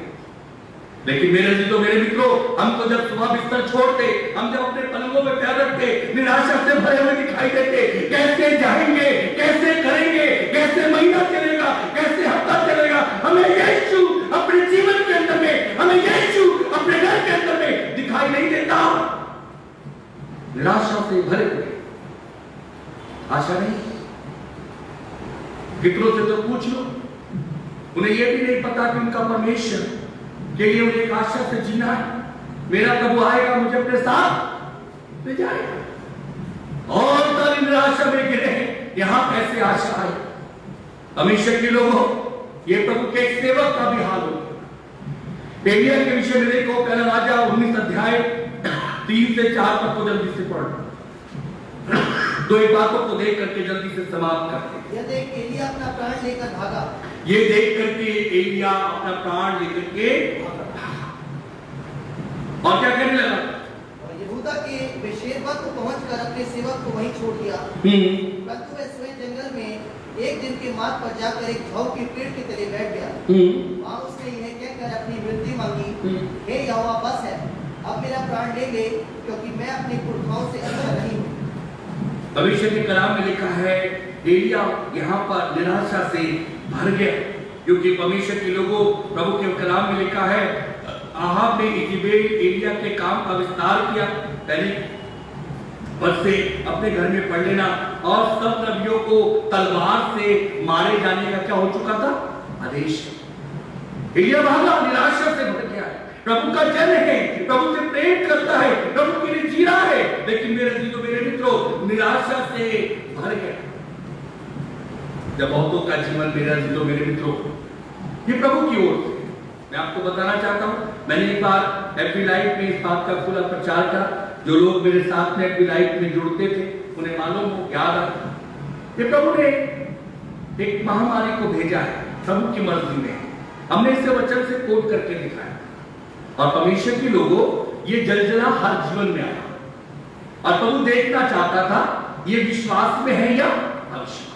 लेकिन मेरे जीतो मेरे मित्रों, हमको जब सुबह बिस्तर छोड़ते, हम जब अपने पलंगों में पैर रखते, निराशा से भरे हुए दिखाई देते, कैसे जाएंगे, कैसे करेंगे, कैसे महीना चलेगा, कैसे हफ्ता चलेगा, हमें यीशु अपने जीवन के अंदर में, हमें यीशु अपने घर के अंदर में दिखाई नहीं देता। निराशा से भरे हुए, आशा नहीं। मित्रों से तो पूछ लो, उन्हें यह भी नहीं पता कि उनका परमेश्वर के लिए उन्हें एक आशा से जीना है, मेरा प्रभु आएगा मुझे अपने साथ ले जाएगा। और सारी निराशा में गिरे हैं, यहां कैसे आशा है? हमेशा के लोगों, ये प्रभु के एक सेवक का भी हाल हो। एलिया के विषय में देखो, पहला राजा 19 अध्याय 3 से 4 तक को जल्दी से पढ़ो, दो एक बातों को देख करके जल्दी से समाप्त करते हैं। यह देख एलिया अपना प्राण लेकर भागा। ये देख करके एलिया अपना प्राण लेकर के और क्या कहने लगा? और यहूदा के बेशेरवा को पहुंचकर अपने सेवक को वहीं छोड़ दिया। परंतु वह स्वयं जंगल में एक दिन के मार्ग पर जाकर एक झाऊ के पेड़ के तले बैठ गया। वहां उसने यह कहकर अपनी मृत्यु मांगी, हे यहोवा बस है, अब मेरा प्राण ले ले, क्योंकि मैं अपने पुरखाओं से अच्छा नहीं हूँ। भविष्य के कलाम में लिखा है, एलिया यहाँ पर निराशा से भर गया, क्योंकि परमेश्वर के लोगों, प्रभु के कलाम में लिखा है, आहाब ने इजेबेल एलिया के काम का विस्तार किया। पहले पद से अपने घर में पढ़ लेना, और सब नबियों को तलवार से मारे जाने का क्या हो चुका था? आदेश। एलिया भागा, निराशा से भर गया, प्रभु का जन है, प्रभु से प्रेम करता है, प्रभु के लिए जी रहा है, लेकिन मेरे मित्रों निराशा से भर गया। जब बहुतों का जीवन मेरे मित्रों ये प्रभु की ओर से, मैं आपको बताना चाहता हूं, मैंने एक बार एफबी लाइफ में इस बात का खुला प्रचार करा। जो लोग मेरे साथ में एफबी लाइफ में जुड़ते थे उन्हें मालूम हो, याद आता, ये प्रभु ने एक महामारी को भेजा है, प्रभु की मर्जी में। हमने इसे वचन से कोट करके दिखाया, और परमेश्वर के लोगों, ये जलजला हर जीवन में आया, और प्रभु देखना चाहता था ये विश्वास में है या अविश्वास।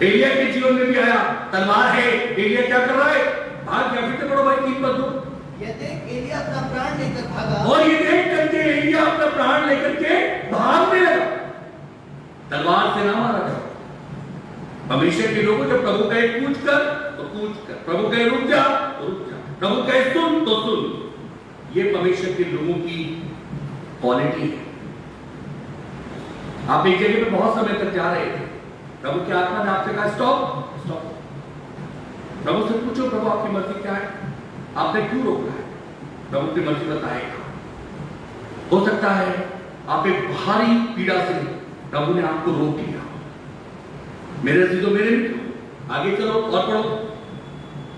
एलिया के जीवन में भी आया, तलवार है, एलिया क्या कर रहा है? भाग गया। फिर पढ़ो भाई 3 पद। यह देख एलिया अपना प्राण लेकर भागा, और ये देख करके एलिया अपना प्राण लेकर के भागने लगा। तलवार से ना मारा गया। परमेश्वर के लोगों, जब प्रभु कहे कूच कर तो कूच कर, प्रभु कहे रुक जा तो रुक जा, प्रभु कहे सुन तो सुन। ये परमेश्वर के लोगों की क्वालिटी है। आप एक जगह पे बहुत समय तक जा रहे थे, प्रभु की आत्मा ने आपसे कहा स्टॉप स्टॉप। प्रभु से पूछो, प्रभु आपकी मर्जी क्या है, आपने क्यों रोका है? प्रभु की मर्जी बताएगा। हो सकता है आप एक भारी पीड़ा से प्रभु ने आपको रोक लिया। मेरे मित्रों, आगे चलो और पढ़ो।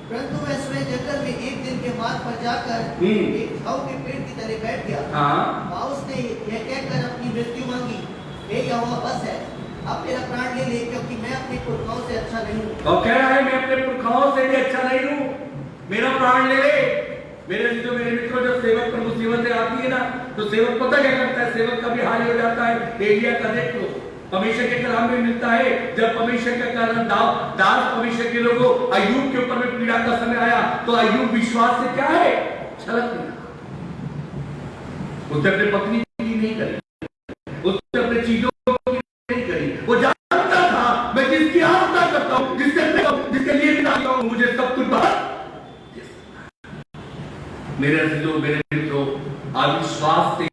परंतु वह स्वयं जंगल में एक दिन के मार्ग पर जाकर एक झाऊ के पेड़ की तरह बैठ गया। वहां उसने यह कहकर अपनी मृत्यु मांगी, हे यहोवा बस है, अब मेरा प्राण ले ले, क्योंकि मैं अपने पुरखाओं से अच्छा नहीं हूँ। और कह रहा है मैं अपने पुरखाओं से भी अच्छा नहीं हूँ, मेरा प्राण ले ले। मेरे मित्रों, जब सेवक पर मुसीबतें आती है ना, तो सेवक पता क्या करता है? सेवक का भी हाल हो जाता है। एलिया का देख लो, परमेश्वर के कलाम में मिलता है, जब परमेश्वर का कारण दास परमेश्वर के लोगों अय्यूब के ऊपर में पीड़ा का समय आया, तो अय्यूब विश्वास से क्या है? छलक नहीं, उसने अपनी पत्नी की नहीं करी, उसने अपने चीजों की नहीं करी। वो जानता था मैं जिसकी आस्था करता हूं, जिसके लिए मुझे सब कुछ बात। मेरे मित्रों, अविश्वास से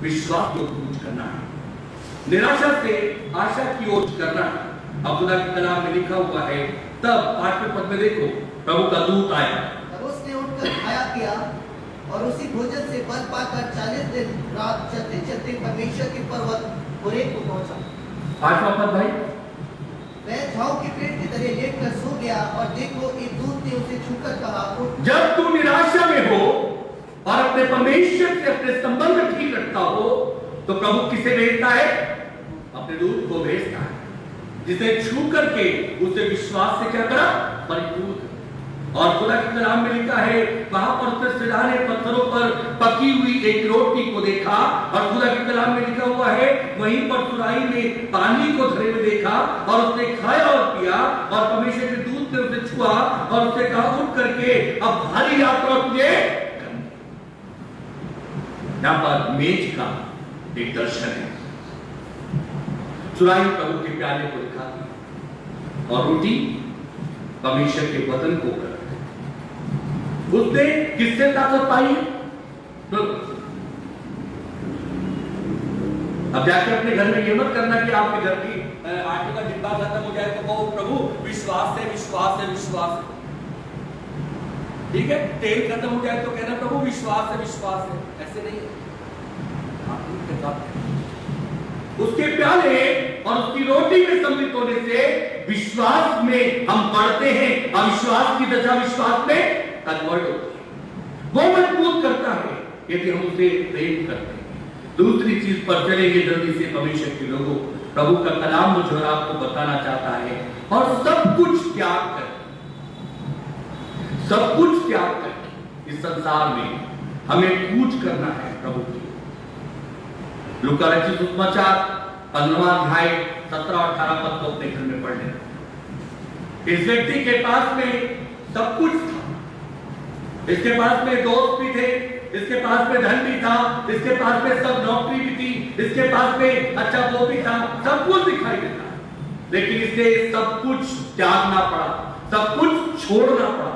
विश्वास को कूच करना है, निराशा से आशा की ओर करना है। अब खुदा के कलाम में लिखा हुआ है, तब 8वें पद में देखो, प्रभु का दूत आया। तब उसने उठकर खाया पिया और उसी भोजन से बल पाकर 40 दिन रात चलते चलते परमेश्वर के पर्वत होरेब को पहुंचा। 5वां पद भाई, वह झाऊ के पेड़ की तरह लेटकर सो गया और देखो एक दूत ने उसे छूकर कहा, उठ। जब तू निराशा में हो और अपने परमेश्वर से अपने संबंध ठीक रखता हो तो प्रभु किसे भेजता है? अपने दूत को भेजता है, जिसे छू करके उसे विश्वास से क्या करा? परिपूर्ण करा। और खुदा के कलाम में लिखा है, वहां पर उसने सीधा ने पत्थरों पर पकी हुई एक रोटी को देखा, और खुदा के कलाम में लिखा हुआ है वहीं पर सुराही में पानी को धरे हुए देखा, और उसने खाया और पिया, और परमेश्वर के दूत ने उसे छुआ और उसने कहा, उठ करके अब भारी यात्रा तुझे करनी। यहां पर मेज का एक दर्शन है। सुराही प्रभु के प्याले को दिखाती और रोटी परमेश्वर के वतन को कर। उसने किससे ताकत पाई? तो अब जाके अपने घर में ये मत करना कि आपके घर की आटे का डिब्बा खत्म हो जाए तो कहो प्रभु विश्वास से विश्वास से विश्वास से, ठीक है? तेल खत्म हो जाए तो कहना प्रभु विश्वास से विश्वास से, ऐसे नहीं है। उसके प्याले और उसकी रोटी में सम्मिलित होने से विश्वास में हम बढ़ते हैं, अविश्वास की दशा विश्वास में कन्वर्ट होती है। वो मजबूत करता है यदि हम उसे प्रेम करते हैं। दूसरी चीज पर चलेंगे जल्दी से, परमेश्वर के लोगों, प्रभु का कलाम मुझे और आपको बताना चाहता है, और सब कुछ त्याग कर, सब कुछ त्याग कर इस संसार में हमें पूछ करना है प्रभु की। लूका रचित सुसमाचार 15वां अध्याय 17 और 18 पद को अपने घर में पढ़ लें। इस व्यक्ति के पास में सब कुछ था, इसके पास में दोस्त भी थे, इसके पास में धन भी था, इसके पास में सब नौकरी भी थी, इसके पास में अच्छा वो भी था, सब कुछ दिखाई देता, लेकिन इसे सब कुछ त्यागना पड़ा, सब कुछ छोड़ना पड़ा,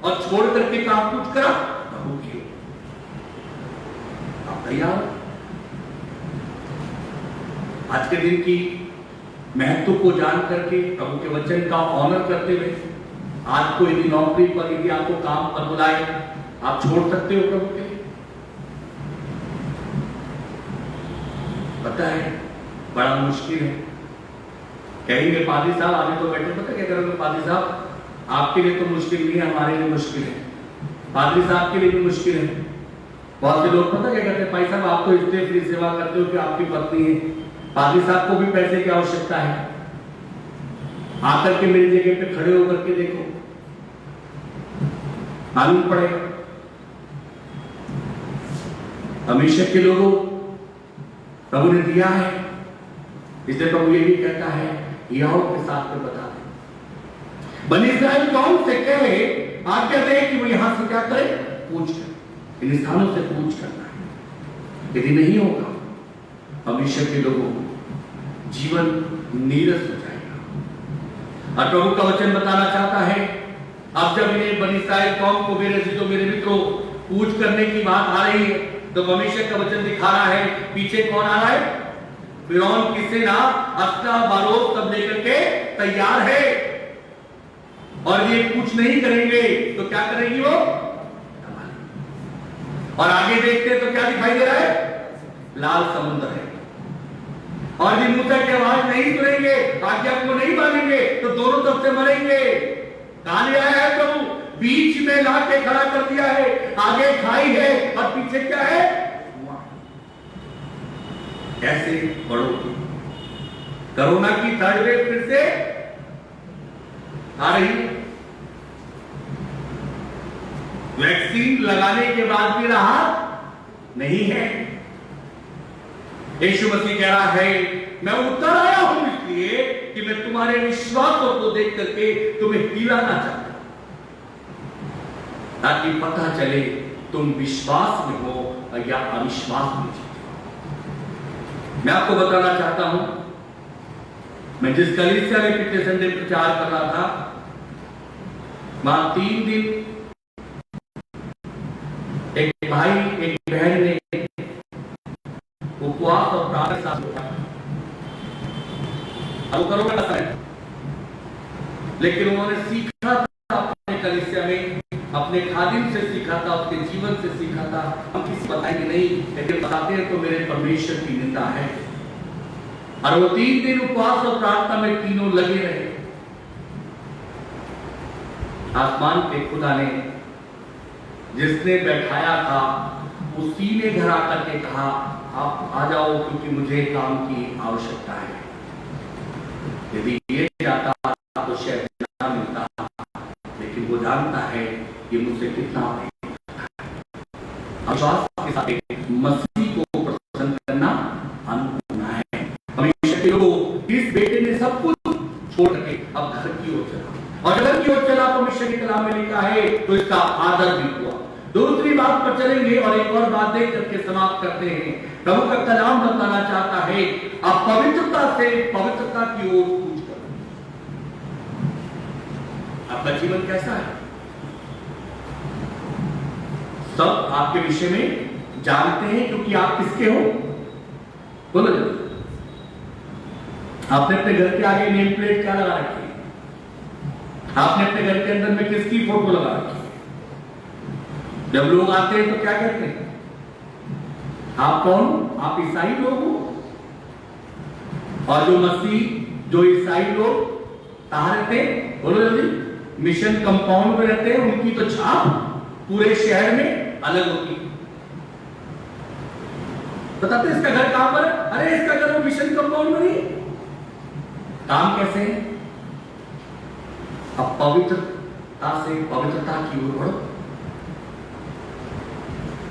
और छोड़ करके काम कुछ करा प्रभु की। आप तैयार? आज के दिन की महत्व को जान करके प्रभु के वचन का ऑनर करते हुए, आज को यदि नौकरी पर यदि आपको काम पर बुलाए, आप छोड़ सकते हो प्रभु के लिए? पता है बड़ा मुश्किल है। कहेंगे पादी साहब आगे तो बैठे, पता क्या करोगे पादी साहब, आपके लिए तो मुश्किल नहीं है, हमारे लिए मुश्किल है। पादरी साहब के लिए भी मुश्किल है। बहुत से लोग पता क्या कहते हैं, भाई साहब आप तो इसलिए फ्री सेवा करते हो कि आपकी पत्नी है, पादरी साहब को भी पैसे की आवश्यकता है। आकर के मेरी जगह पे खड़े होकर के देखो, मालूम पड़ेगा। हमेशा के लोगों प्रभु ने दिया है, इसलिए प्रभु ये भी कहता है याओ के साथ में बता दे, बनी इस्राएल कौन से कहे, आज्ञा दे कि वो यहां से क्या करे, पूछ कर, इन स्थानों से पूछ करना है। यदि नहीं होगा हमेशा के लोगों जीवन नीरस हो जाएगा। और प्रभु का वचन बताना चाहता है, अब जब इन्हें बनी इस्राएल कौम को मेरे जीतो मेरे मित्रों पूछ करने की बात आ रही है, तो परमेश्वर का वचन दिखा रहा है पीछे कौन आ रहा है? फिरौन की सेना अस्त्रा बारूद सब लेकर के तैयार है, और ये कुछ नहीं करेंगे तो क्या करेंगी वो? और आगे देखते तो क्या दिखाई दे रहा है? लाल समुद्र है। और यदि मूसा की आवाज नहीं सुनेंगे, आज्ञा को नहीं मानेंगे, तो दोनों तरफ से मरेंगे। कहां ले आया है प्रभु? बीच में ला के खड़ा कर दिया है, आगे खाई है और पीछे क्या है? कैसे बढ़ोगे? कोरोना की थर्ड वेव फिर से आ रही है। वैक्सीन लगाने के बाद भी राहत नहीं है। यीशु मसीह कह रहा है, मैं उतर आया हूं इसलिए कि मैं तुम्हारे विश्वासों को देख करके तुम्हें हिलाना चाहता हूं, ताकि पता चले तुम विश्वास में हो या अविश्वास में। मैं आपको बताना चाहता हूं, मैं जिस कलीसिया में पिछले संडे प्रचार कर रहा था, वहां 3 दिन एक भाई एक बहन ने उपवास और प्रार्थना करोगे, लेकिन उन्होंने सीखा था अपने कलीसिया में, अपने खादिम से सीखा था, अपने जीवन से सीखा था हम किसी बताएंगे नहीं, लेकिन बताते हैं तो मेरे परमेश्वर की निंदा है। और वो 3 दिन उपवास और प्रार्थना में तीनों लगे रहे। आसमान के खुदा ने जिसने बैठाया था उसी ने घर आकर के कहा आप आ जाओ, क्योंकि मुझे काम की आवश्यकता है। यदि ये जाता तो शायद ना मिलता, लेकिन वो जानता है कि मुझसे कितना प्रेम करता है। विश्वास के साथ एक मसीह को प्रसन्न करना अनुकूल है। हमेशा के लोगों, इस बेटे ने सब कुछ छोड़ के अब घर की ओर चला, और घर की ओर चला तो परमेश्वर के कलाम में लिखा है तो इसका आदर भी हुआ। दूसरी बात पर चलेंगे और एक और बात देख करके समाप्त करते हैं। प्रभु का कलाम बताना चाहता है आप पवित्रता से पवित्रता की ओर कूच करो। आपका जीवन कैसा है? सब आपके विषय में जानते हैं, क्योंकि आप किसके हो? बोलो जल्दी। आपने अपने घर के आगे नेम प्लेट क्या लगा रखी है? आपने अपने घर के अंदर में किसकी फोटो लगा रखी है? जब लोग आते हैं तो क्या कहते हैं? आप कौन? आप ईसाई लोग हो। और जो मसीह, जो ईसाई लोग कहां रहते हैं? बोलो जल्दी। मिशन कंपाउंड में रहते हैं, उनकी तो छाप पूरे शहर में अलग होती है। बताते इसका घर कहां पर है? अरे इसका घर वो मिशन कंपाउंड में नहीं। काम कैसे है? अब पवित्रता से पवित्रता की ओर बढ़ो।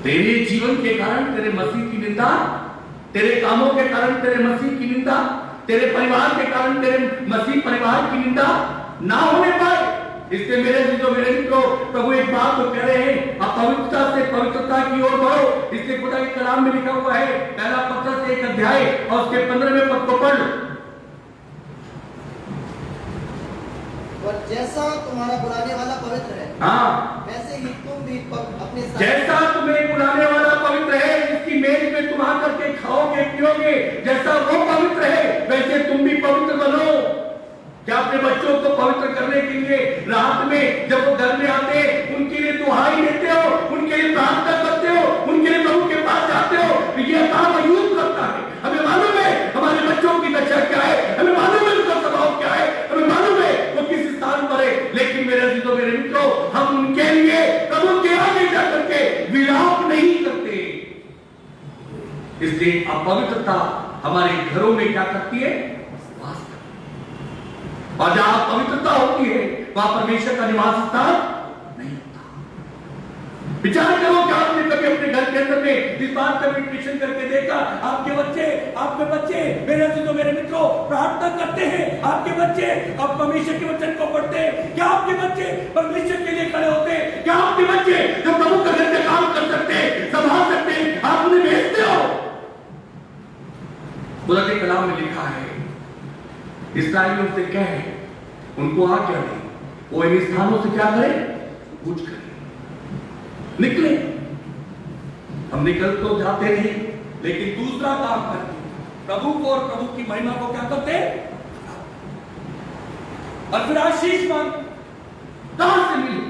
तेरे जीवन के कारण तेरे मसीह की निंदा, तेरे कामों के कारण तेरे मसीह की निंदा, तेरे परिवार के कारण तेरे मसीह परिवार की निंदा ना होने पाए, इसलिए मेरे मित्रों, प्रभु एक बात तो कह रहे हैं, आप पवित्रता से पवित्रता की ओर बढ़ो। इसलिए खुदा के कलाम में लिखा हुआ है, पहला पत्रस 1 अध्याय और उसके 15वें पद को पढ़ लो। और जैसा तुम्हारा बुलाने वाला पवित्र है, हाँ, वैसे ही तुम भी अपने जैसा तुम्हें बुलाने वाला पवित्र है, जिसकी मेज में तुम आकर के खाओगे पियोगे, जैसा वो पवित्र है वैसे तुम भी पवित्र बनो। क्या अपने बच्चों को पवित्र करने के लिए रात में जब वो घर में आते हैं उनके लिए दुहाई देते हो, उनके लिए प्रार्थना करते हो, उनके लिए प्रभु के पास जाते हो? ये काम अयूब करता है। हमें मालूम है हमारे बच्चों की दशा क्या है, हमें मालूम है उनका स्वभाव क्या है, हमें मालूम है वो किस स्थान पर है, लेकिन मेरे मित्रों, हम उनके लिए प्रभु के आगे जाकर के विलाप नहीं करते। इसलिए अपवित्रता हमारे घरों में क्या करती है? और जहां पवित्रता होती है वहां परमेश्वर का निवास स्थान नहीं होता। विचार करो कि आपने कभी अपने घर के अंदर में इस बात का मेडिटेशन करके देखा? आपके बच्चे मेरे मित्रों प्रार्थना करते हैं, आपके बच्चे अब परमेश्वर के वचन को पढ़ते हैं? क्या आपके बच्चे परमेश्वर के लिए खड़े होते हैं? क्या आपके बच्चे जो प्रभु का घर में काम कर सकते हैं, संभाल सकते हैं, आप उन्हें भेजते हो? खुदा के कलाम में लिखा है इस्राएलियों से कहे, उनको आज्ञा दे, वो इन स्थानों से क्या करें? कूच करें, निकले। हम निकल तो जाते नहीं, लेकिन दूसरा काम करते, प्रभु को और प्रभु की महिमा को क्या करते? और फिर आशीष मांग कहां से मिले?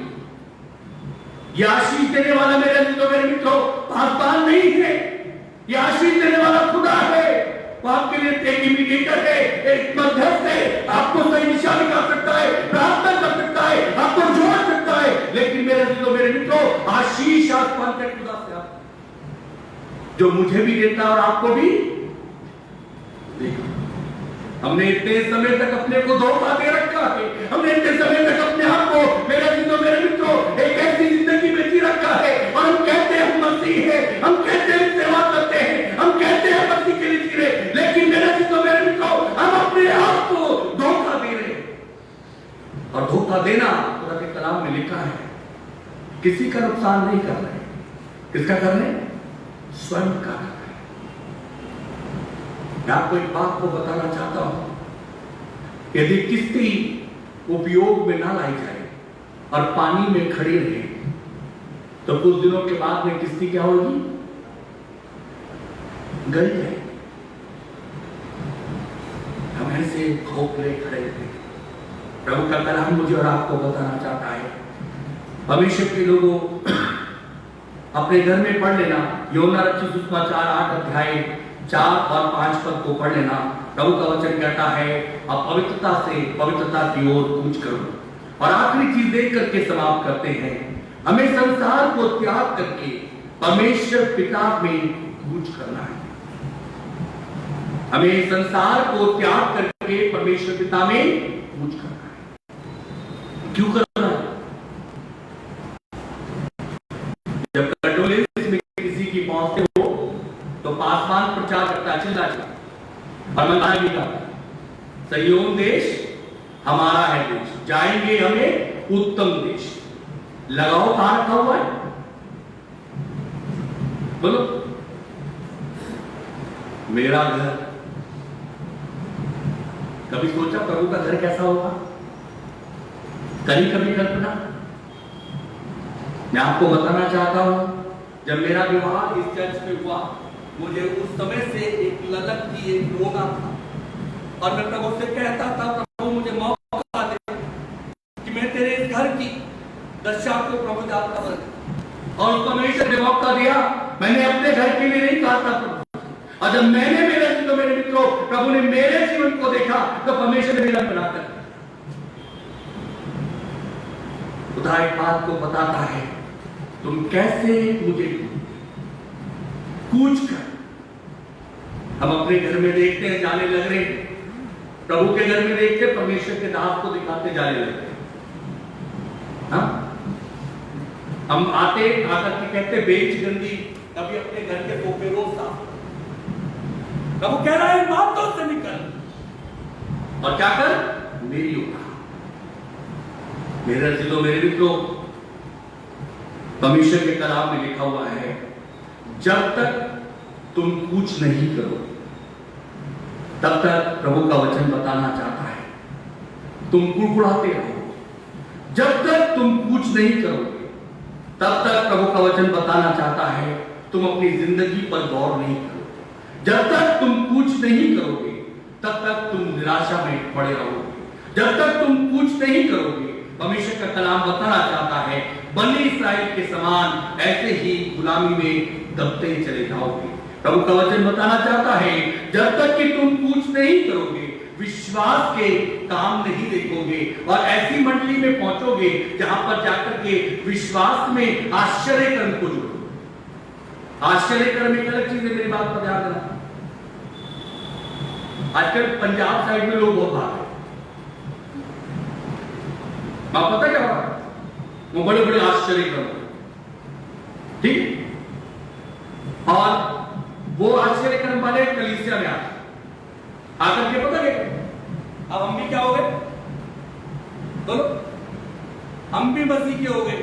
यह आशीष देने वाला मेरे मित्रों पासवान नहीं है, यह आशीष देने वाला खुदा है। वो आपके लिए एक मीडिएटर है, एक मध्यस्थ है, आपको सही दिशा दिखा सकता है, प्रार्थना कर सकता है, आपको जोड़ सकता है। लेकिन मेरे मित्रों आशीष आसमान के खुदा से आता है, जो मुझे भी देता है और आपको भी देगा। हमने इतने समय तक अपने को धोखा दे रखा है, हमने इतने समय तक अपने आप को मेरे मित्रों एक ऐसी जिंदगी में जी रखा है, और हम कहते हैं हम मसीह है, हम कहते हैं सेवा करते हैं, हम कहते हैं मसीह के लिए जी रहे, लेकिन मेरे मित्रों हम अपने आप को धोखा दे रहे हैं। और धोखा देना खुदा के कलाम में लिखा है, किसी का नुकसान नहीं कर रहे, किसका कर रहे? स्वयं का कर रहे। मैं आपको एक बात को बताना चाहता हूं, यदि किस्ती उपयोग में ना लाई जाए और पानी में खड़ी रहे तो कुछ दिनों के बाद में किस्ती क्या होगी? गल जाएगी। हम ऐसे खोखले खड़े थे। प्रभु का कलाम मुझे और आपको बताना चाहता है, भविष्य के लोगों अपने घर में पढ़ लेना। यूहन्ना रचित सुसमाचार 8 अध्याय 4 और 5 पद को पढ़ लेना। प्रभु का वचन कहता है अपवित्रता से पवित्रता की ओर कूच करो। और आखिरी चीज देख करके समाप्त करते हैं, हमें संसार को त्याग करके परमेश्वर पिता में कूच करना है। हमें संसार को त्याग करके परमेश्वर पिता में कूच करना है। क्यों करना है? जब कंडोलेंस में किसी की मौत हो तो पासवान प्रचार करता है, चिल्ला चिल्ला, और मैं भी कहा सयोन देश हमारा है देश, जाएंगे हमें उत्तम देश। लगाओ कहां रखा हुआ है? बोलो। मेरा घर। कभी सोचा प्रभु का घर कैसा होगा? कभी कल्पना? मैं आपको बताना चाहता हूं, जब मेरा विवाह इस चर्च में हुआ, मुझे उस समय से एक ललक थी, एक रोना था, और मैं प्रभु से कहता था प्रभु मुझे मौका दे कि मैं तेरे इस घर की दशा को प्रभु जानता हूं। और उसको हमेशा ने मौका दिया। मैंने अपने घर के लिए नहीं कहा था प्रभु, और जब मैंने मेरे मित्रों प्रभु ने मेरे जीवन को देखा तो परमेश्वर ने मिलन बनाकर खुदा एक बात को बताता है, तुम कैसे मुझे कूच कर। हम अपने घर में देखते हैं जाने लग रहे हैं, प्रभु के घर में देखते परमेश्वर के दास को दिखाते जाने लगते हैं। हाँ? हम आते आकर के कहते बेच गंदी, कभी अपने घर के सोफे रोज साफ। प्रभु कह रहा है बातों से निकल और क्या कर मेरी उठा। मेरे रसीदों मेरे मित्रों, परमेश्वर के कलाम में लिखा हुआ है जब तक तुम कुछ नहीं करो तब तक प्रभु का वचन बताना चाहता है तुम कुड़कुड़ाते रहो। जब तक तुम कुछ नहीं करोगे तब तक प्रभु का वचन बताना चाहता है तुम अपनी जिंदगी पर गौर नहीं करोगे। जब तक तुम कुछ नहीं करोगे तब तक तुम निराशा में पड़े रहोगे। जब तक तुम कुछ नहीं करोगे, परमेश्वर का कलाम बताना चाहता है बनी इस्राएल के समान ऐसे ही गुलामी में दबते चले जाओगे। प्रभु का वचन बताना चाहता है जब तक कि तुम कुछ नहीं करोगे, विश्वास के काम नहीं देखोगे और ऐसी मंडली में पहुंचोगे जहां पर जाकर के विश्वास में आश्चर्य कर्म को जोड़ो। आश्चर्य कर्म एक अलग चीज है, मेरी बात पर ध्यान देना। आजकल पंजाब साइड में लोग बहुत भाग रहे, पता क्या हुआ? वो बड़े बड़े आश्चर्य कर्म, ठीक, और वो आश्चर्य कर्म वाले कलीसिया में आकर के पता क्या, अब हम भी क्या हो गए? बोलो, हम भी मसीह के हो गए।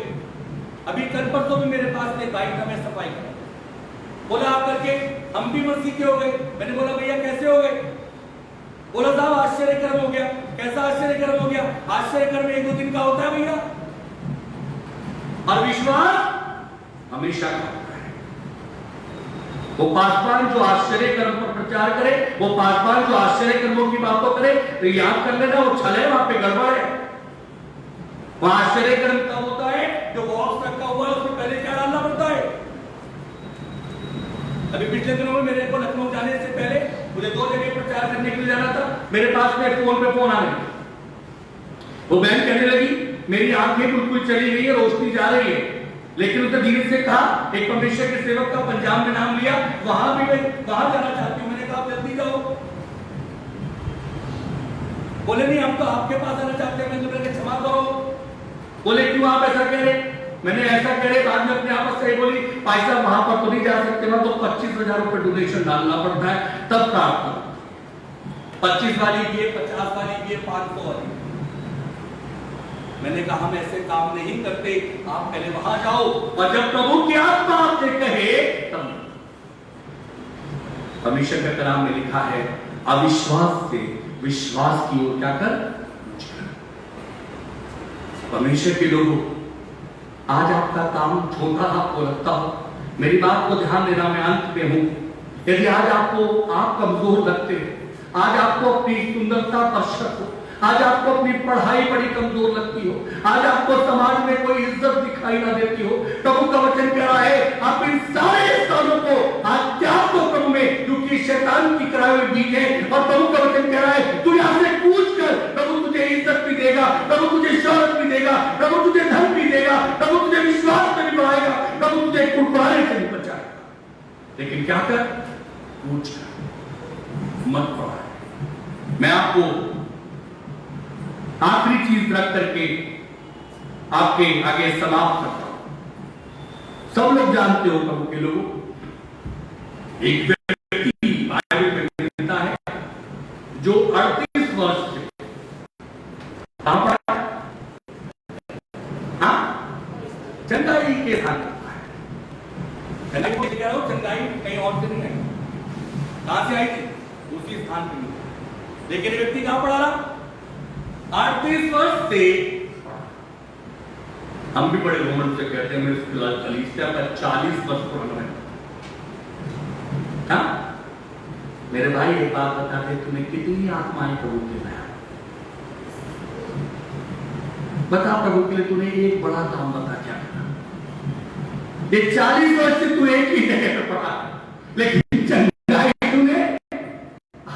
अभी कल परसों भी मेरे पास एक बाइक था, मैं सफाई कर बोला आकर के हम भी मसीह के हो गए। मैंने बोला भैया कैसे हो गए? बोला साहब आश्चर्य कर्म हो गया। कैसा आश्चर्य कर्म हो गया? आश्चर्य कर्म 1-2 दिन का होता है भैया, और विश्वास हमेशा का होता है। वो पासवान जो आश्चर्य कर्म पर प्रचार करे, वो पासवान जो आश्चर्य कर्मों की बातों करे, तो याद कर लेना वो छल है, वहां पे गड़बड़ है। वहां आश्चर्य कर्म कब होता है? जो बॉक्स रखा हुआ है उसमें पहले क्या डालना पड़ता है? अभी पिछले दिनों में मेरे को लखनऊ जाने से पहले मुझे 2 जगह प्रचार करने के लिए जाना था। मेरे पास में फोन पे फोन आ गया, वो बहन कहने लगी मेरी आंखें बिल्कुल चली गई है, रोशनी जा रही है, लेकिन उसने धीरे से कहा एक परमेश्वर के सेवक का पंजाब में नाम लिया, वहां भी मैं वहां जाना चाहती हूँ। मैंने कहा जल्दी जाओ। बोले नहीं हम तो आपके पास आना चाहते हैं। मैंने क्षमा करो। बोले क्यों आप ऐसा कह रहे? मैंने ऐसा कह रहे, बाद में अपने आपस से बोली भाई साहब वहां पर तो नहीं जा सकते, वहां तो 25,000 रुपए डोनेशन डालना पड़ता है तब प्राप्त। 25 वाली भी है, 50 वाली भी है, 500 वाली। मैंने कहा हम ऐसे काम नहीं करते, आप पहले वहां जाओ और जब प्रभु की आत्मा आपसे कहे तब। परमेश्वर का कलाम में लिखा है अविश्वास से विश्वास की ओर क्या कर। परमेश्वर के लोगों, आज आपका काम छोटा आपको लगता हो, मेरी बात को ध्यान देना, मैं अंत में हूं। यदि आज आपको आप कमजोर लगते हैं, आज आपको अपनी सुंदरता पर शक हो, आज आपको अपनी पढ़ाई बड़ी कमजोर लगती हो, आज आपको समाज में कोई इज्जत दिखाई ना देती हो, प्रभु का वचन कह रहा है आप इन सारे स्थानों को आज त्याग दो प्रभु में, क्योंकि शैतान की कराए हुए बीज है। और प्रभु का वचन कह रहा है तू यहां से कूच कर, प्रभु तुझे इज्जत भी देगा, प्रभु तुझे शौहरत भी देगा, प्रभु तुझे धन भी देगा, प्रभु तुझे विश्वास में भी बढ़ाएगा, प्रभु तुझे कुड़कुड़ाने से भी बचाएगा। लेकिन क्या कर, कूच कर, मत पड़ा। मैं आपको आखिरी चीज रख करके आपके आगे समाप्त करता हूं। सब लोग जानते हो प्रभु के लोगों, एक व्यक्ति बाइबल में मिलता है जो 38 वर्ष से कहां पड़ा, हाँ, चंगाई के स्थान पर है। चंगाई को कह रहा हूं, चंगाई कहीं और से नहीं है, कहां से आई थी, उसी स्थान पर। लेकिन व्यक्ति कहां पड़ा रहा, 38 वर्ष से। हम भी बड़े घमंड से कहते हैं मेरे कलीसिया का 40 वर्ष पुराना है। हाँ? मेरे भाई एक बात बताते, तुम्हें कितनी आत्माएं प्रभु के में, बता प्रभु के लिए तूने एक बड़ा काम बता क्या करना। ये 40 वर्ष से तू एक ही जगह पर पड़ा, लेकिन चंगाई तूने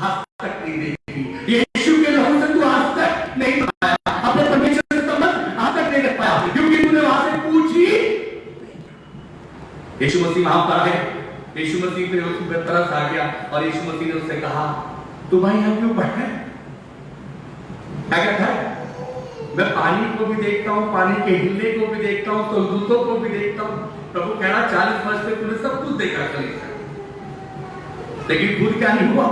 आज तक नहीं देखी। यीशु के लहू से तू आज तक नहीं पाया, अपने परमेश्वर से संबंध आज तक नहीं रख पाया, क्योंकि तूने वहां से पूछी। यीशु मसीह वहां पर है, यीशु मसीह पे उसकी तरस आ गया और यीशु मसीह ने उससे कहा तू भाई यहाँ क्यों पढ़ रहा है, क्या कहता है, मैं पानी को भी देखता हूँ, पानी के हिलने को भी देखता हूँ, स्वर्गदूतों को भी देखता हूँ। प्रभु कह रहा 40 वर्ष में तूने सब कुछ देखा कलीसिया, लेकिन खुद क्या नहीं हुआ,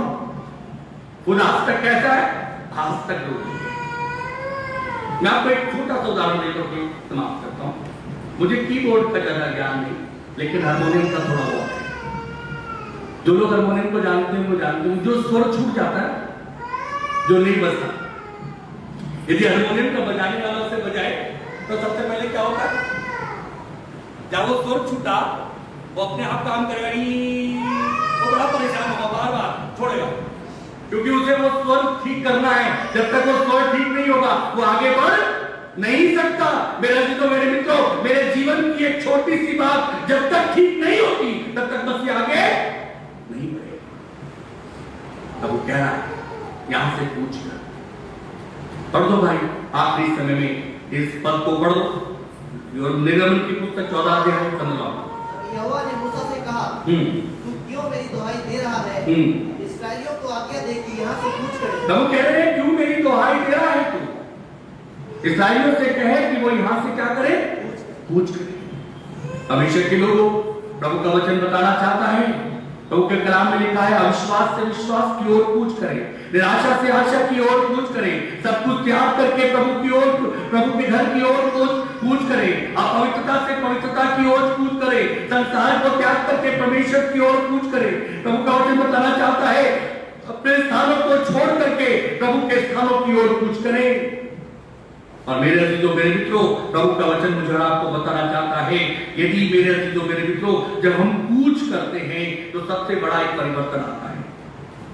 खुद आज तक कैसा है, आज तक लोग। मैं आपको एक छोटा सा उदाहरण देकर के समाप्त करता हूँ। मुझे कीबोर्ड का ज्यादा ज्ञान नहीं, लेकिन हारमोनियम का थोड़ा बहुत है। जो लोग हारमोनियम को जानते हैं वो जानते हैं, जो स्वर छूट जाता है, जो नहीं बजता, यदि हारमोनियम का बजाने वाला से बजाए तो सबसे पहले क्या होता है, जब वो स्वर छूटा वो अपने आप काम करेगा नहीं, वो बड़ा परेशान होगा, बार बार छोड़ेगा, क्योंकि उसे वो स्वर ठीक करना है। जब तक वो स्वर ठीक नहीं होगा वो आगे बढ़ नहीं सकता। मेरे जीतो मेरे मित्रों, मेरे जीवन की एक छोटी सी बात जब तक ठीक नहीं होती तब तक बस ये आगे नहीं बढ़ेगा। तब वो कह रहा है यहां से पूछ कर पढ़ दो भाई, आखिरी समय में इस पद को पढ़ दो। निर्गमन की पुस्तक 14 अध्याय 15। यहोवा ने मूसा से कहा तू क्यों मेरी दुहाई दे रहा है, इस्राएलियों को आज्ञा दे कि यहाँ से कूच करे। तब कह रहे हैं क्यों मेरी दुहाई दे रहा है तू, इस्राएलियों से कहे कि वो यहाँ से क्या करे, कूच करे। अभिषेक के लोगों, प्रभु का वचन बताना चाहता है, प्रभु के कलाम में लिखा है अविश्वास से विश्वास की ओर कूच करें, निराशा से आशा की ओर कूच करें, सब कुछ त्याग करके प्रभु की ओर, प्रभु के घर की ओर कूच करें, अपवित्रता से पवित्रता की ओर कूच करें, संसार को त्याग करके परमेश्वर की ओर कूच करें। प्रभु का वचन बताना चाहता है अपने स्थानों को छोड़ करके प्रभु के स्थानों की ओर कूच करें। और मेरे अजीजों मेरे मित्रों, प्रभु का वचन मुझे आपको बताना चाहता है, यदि मेरे अजीजों मेरे मित्रों जब हम कूच करते हैं तो सबसे बड़ा एक परिवर्तन आता है।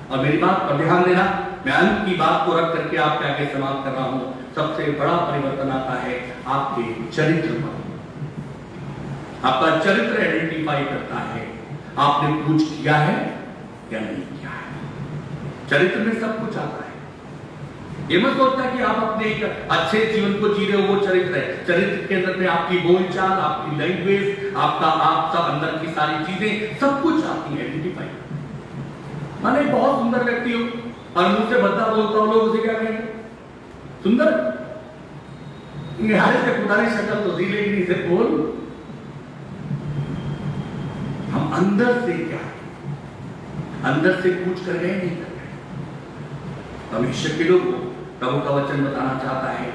और मेरी बात पर ध्यान देना, मैं अंत की बात को रख करके आपके आगे समाप्त कर रहा हूं। सबसे बड़ा परिवर्तन आता है आपके चरित्र पर। आपका चरित्र आइडेंटिफाई करता है आपने कूच किया है या नहीं किया है। चरित्र में सब कुछ आता है। ये मत सोचता कि आप अपने एक अच्छे जीवन को जी रहे हो, वो चरित्र है। चरित्र के अंदर में आपकी बोलचाल, आपकी लैंग्वेज, आपका आप सब अंदर की सारी चीजें सब कुछ आती है आइडेंटिफाई। माने बहुत सुंदर व्यक्ति हो और मुंह से भद्दा बोलता हो, लोग उसे क्या कहेंगे, सुंदर, निहारे से खुदारी शक्ल तो दी लेकिन इसे बोल। हम अंदर से क्या, अंदर से कूच कर गए नहीं कर गए। भविष्य के लोग प्रभु का वचन बताना चाहता है,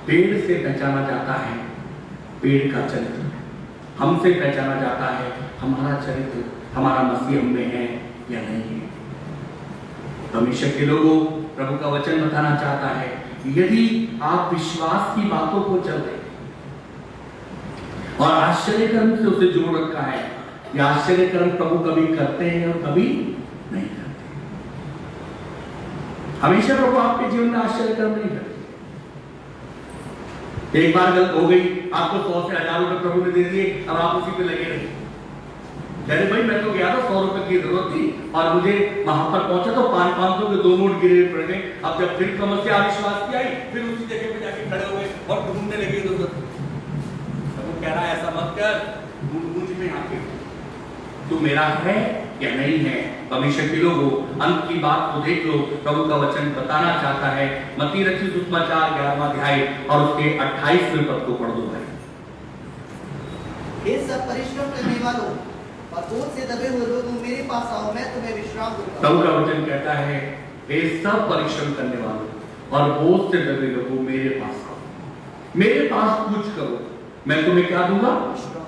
पेड़ से पहचाना जाता है पेड़ का चरित्र, हमसे पहचाना जाता है हमारा चरित्र, हमारा मसीह हम में है या नहीं है। भविष्य के लोगों, प्रभु का वचन बताना चाहता है यदि आप विश्वास की बातों को चलते और आश्चर्य कर्म से उसे जोड़ रखा है, या आश्चर्य कर्म प्रभु कभी करते हैं और कभी नहीं करते। हमेशा प्रभु आपके जीवन में आश्चर्य कर्म नहीं करते। एक बार गलत हो गई, आपको 100 से 1000 रुपए प्रभु ने दे दिए, अब आप उसी पे लगे रहे। अरे भाई मैं तो गया था 100 रुपए की जरूरत थी और मुझे वहां पर पहुंचा तो 500 के 2 नोट गिरे पड़ गए। अब जब फिर समस्या अविश्वास की आई, फिर उसी जगह पे जाके खड़े हुए और ढूंढने लगे इधर उधर। तो कह रहा है ऐसा मत कर, मुझ में आके तू मेरा है या नहीं है। परमेश्वर के लोगों, अंत की बात को देख लो, प्रभु का वचन बताना चाहता है। मत्ती रचित सुसमाचार 11वां अध्याय और उसके 28वें पद को पढ़ दो भाई। हे सब परिश्रम करने वालों और बोझ से दबे हुए लोगों, मेरे पास आओ, मैं तुम्हें विश्राम दूंगा। प्रभु का वचन कहता है, हे सब परिश्रम करने वालों और बोझ से दबे लोगों, मेरे पास आओ, मेरे पास कुछ करो, मैं तुम्हें क्या दूंगा?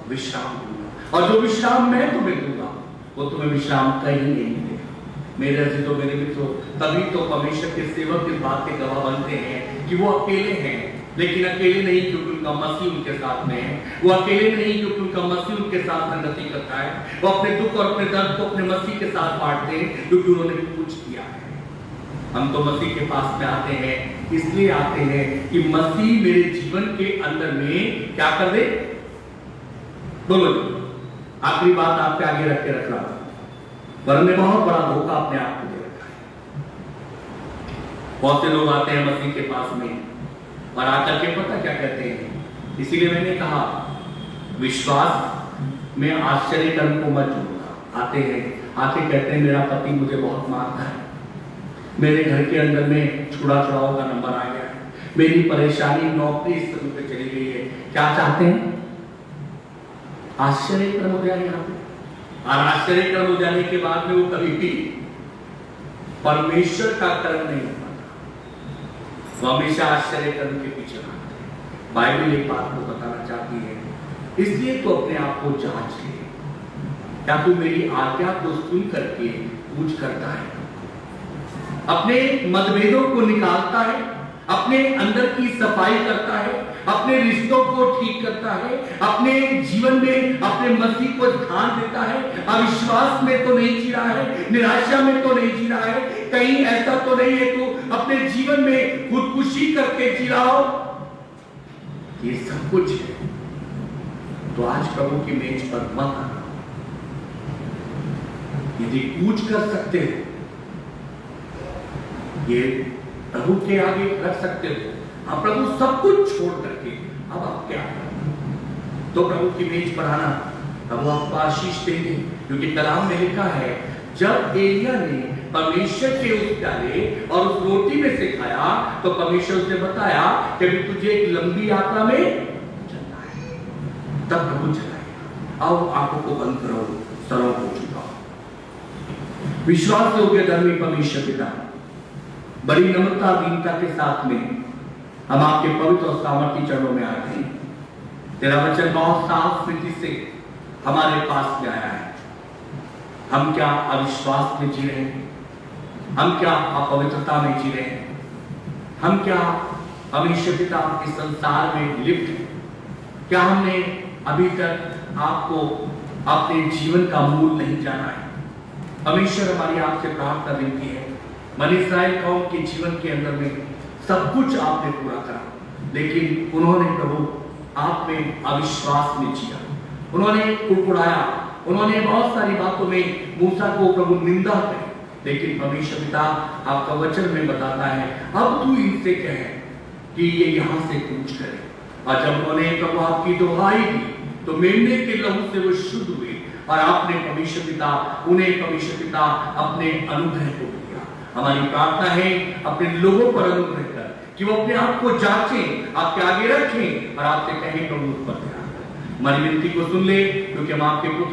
विश्राम दूंगा। और जो विश्राम मैं तुम्हें दूंगा वो तुम्हें विश्राम कहीं नहीं देगा। मेरे तो मेरे मित्रों, तभी तो परमेश्वर के सेवक इस बात के गवाह बनते हैं कि वो अकेले हैं, लेकिन अकेले नहीं क्योंकि उनका मसीह उनके साथ में है। वो अकेले नहीं क्योंकि उनका मसीह उनके साथ संगति करता है। वो अपने दुख और अपने दर्द को अपने मसीह के साथ बांटते हैं क्योंकि उन्होंने कुछ किया है। हम तो मसीह के पास में आते हैं, इसलिए आते हैं कि मसीह मेरे जीवन के अंदर में क्या कर दे। बोलो, आखिरी बात आपके आगे रख के रख रहा हूं, वरने बहुत बड़ा धोखा अपने आप को दे रखा है। बहुत से लोग आते हैं मसीह के पास में और आकर के पता क्या कहते हैं। इसीलिए मैंने कहा विश्वास में आश्चर्य कर्म को मत जोड़ना। आते हैं, आके कहते हैं मेरा पति मुझे बहुत मारता है, मेरे घर के अंदर में छुड़ा छुड़ाओ का नंबर आ गया है, मेरी परेशानी नौकरी इस तरह पे चली गई है। क्या चाहते हैं? आश्चर्य कर्म हो जाए यहाँ पे। और आश्चर्य कर्म हो जाने के बाद में वो कभी भी परमेश्वर का कर्म नहीं हो पाता, वो हमेशा आश्चर्य कर्म के पीछे भागते हैं। बाइबल एक बात को बताना चाहती है, इसलिए तो अपने आप को जांच ले, क्या तू मेरी आज्ञा को सुन करके पूछ करता है, अपने मतभेदों को निकालता है, अपने अंदर की सफाई करता है, अपने रिश्तों को ठीक करता है, अपने जीवन में अपने मसीह को ध्यान देता है, अविश्वास में तो नहीं जी रहा है, निराशा में तो नहीं जी रहा है, कहीं ऐसा तो नहीं है तू अपने जीवन में खुदकुशी करके जी रहा हो। ये सब कुछ है तो आज प्रभु की मेज पर मत आना। यदि पूछ कर सकते हो, ये प्रभु के आगे रख सकते हो, आप प्रभु सब कुछ छोड़ करके अब आप क्या करें? तो प्रभु की मेज पर आना, प्रभु आपको आशीष देंगे। क्योंकि कलाम में लिखा है, जब एलिया ने परमेश्वर के उस प्याले और उस रोटी में से खाया तो परमेश्वर उसने बताया कि अभी तुझे एक लंबी यात्रा में चलना है। तब प्रभु चलाएगा। आओ आंखों को बंद करो, सरों को झुकाओ। विश्वास योग्य धर्मी परमेश्वर पिता, बड़ी नम्रता दीनता के साथ में हम आपके पवित्र और सामर्थी चरणों में आए हैं। तेरा वचन बहुत साफ रीति से हमारे पास में आया है। हम क्या अविश्वास में जी रहे हैं? हम क्या अपवित्रता में जी रहे हैं? हम क्या परमेश्वर पिता इस संसार में लिप्त हैं? क्या हमने अभी तक आपको अपने जीवन का मूल नहीं जाना है? परमेश्वर हमारी आपसे प्रार्थना विनती है, मन इस्राएल कौम के जीवन के अंदर में सब कुछ आपने पूरा करा, लेकिन उन्होंने प्रभु आप में अविश्वास में जिया, उन्होंने कुड़कुड़ाया, उन्होंने बहुत सारी बातों में मूसा को प्रभु निंदा करी। लेकिन परमेश्वर पिता आपका वचन में बताता है, अब तू इनसे कहे कि ये यहाँ से कूच करे। और जब उन्होंने प्रभु आपकी दुहाई दी तो मेमने के लहू से वो शुद्ध हुए और आपने परमेश्वर पिता उन्हें परमेश्वर पिता अपने अनुग्रह को दिया। हमारी प्रार्थना है अपने लोगों पर अनुग्रह कर कि वो अपने आप को जांचें, आपके आगे रखें और आपसे कहें प्रभु पर ध्यान। हमारी विनती को सुन ले, क्योंकि हम आपके पुत्र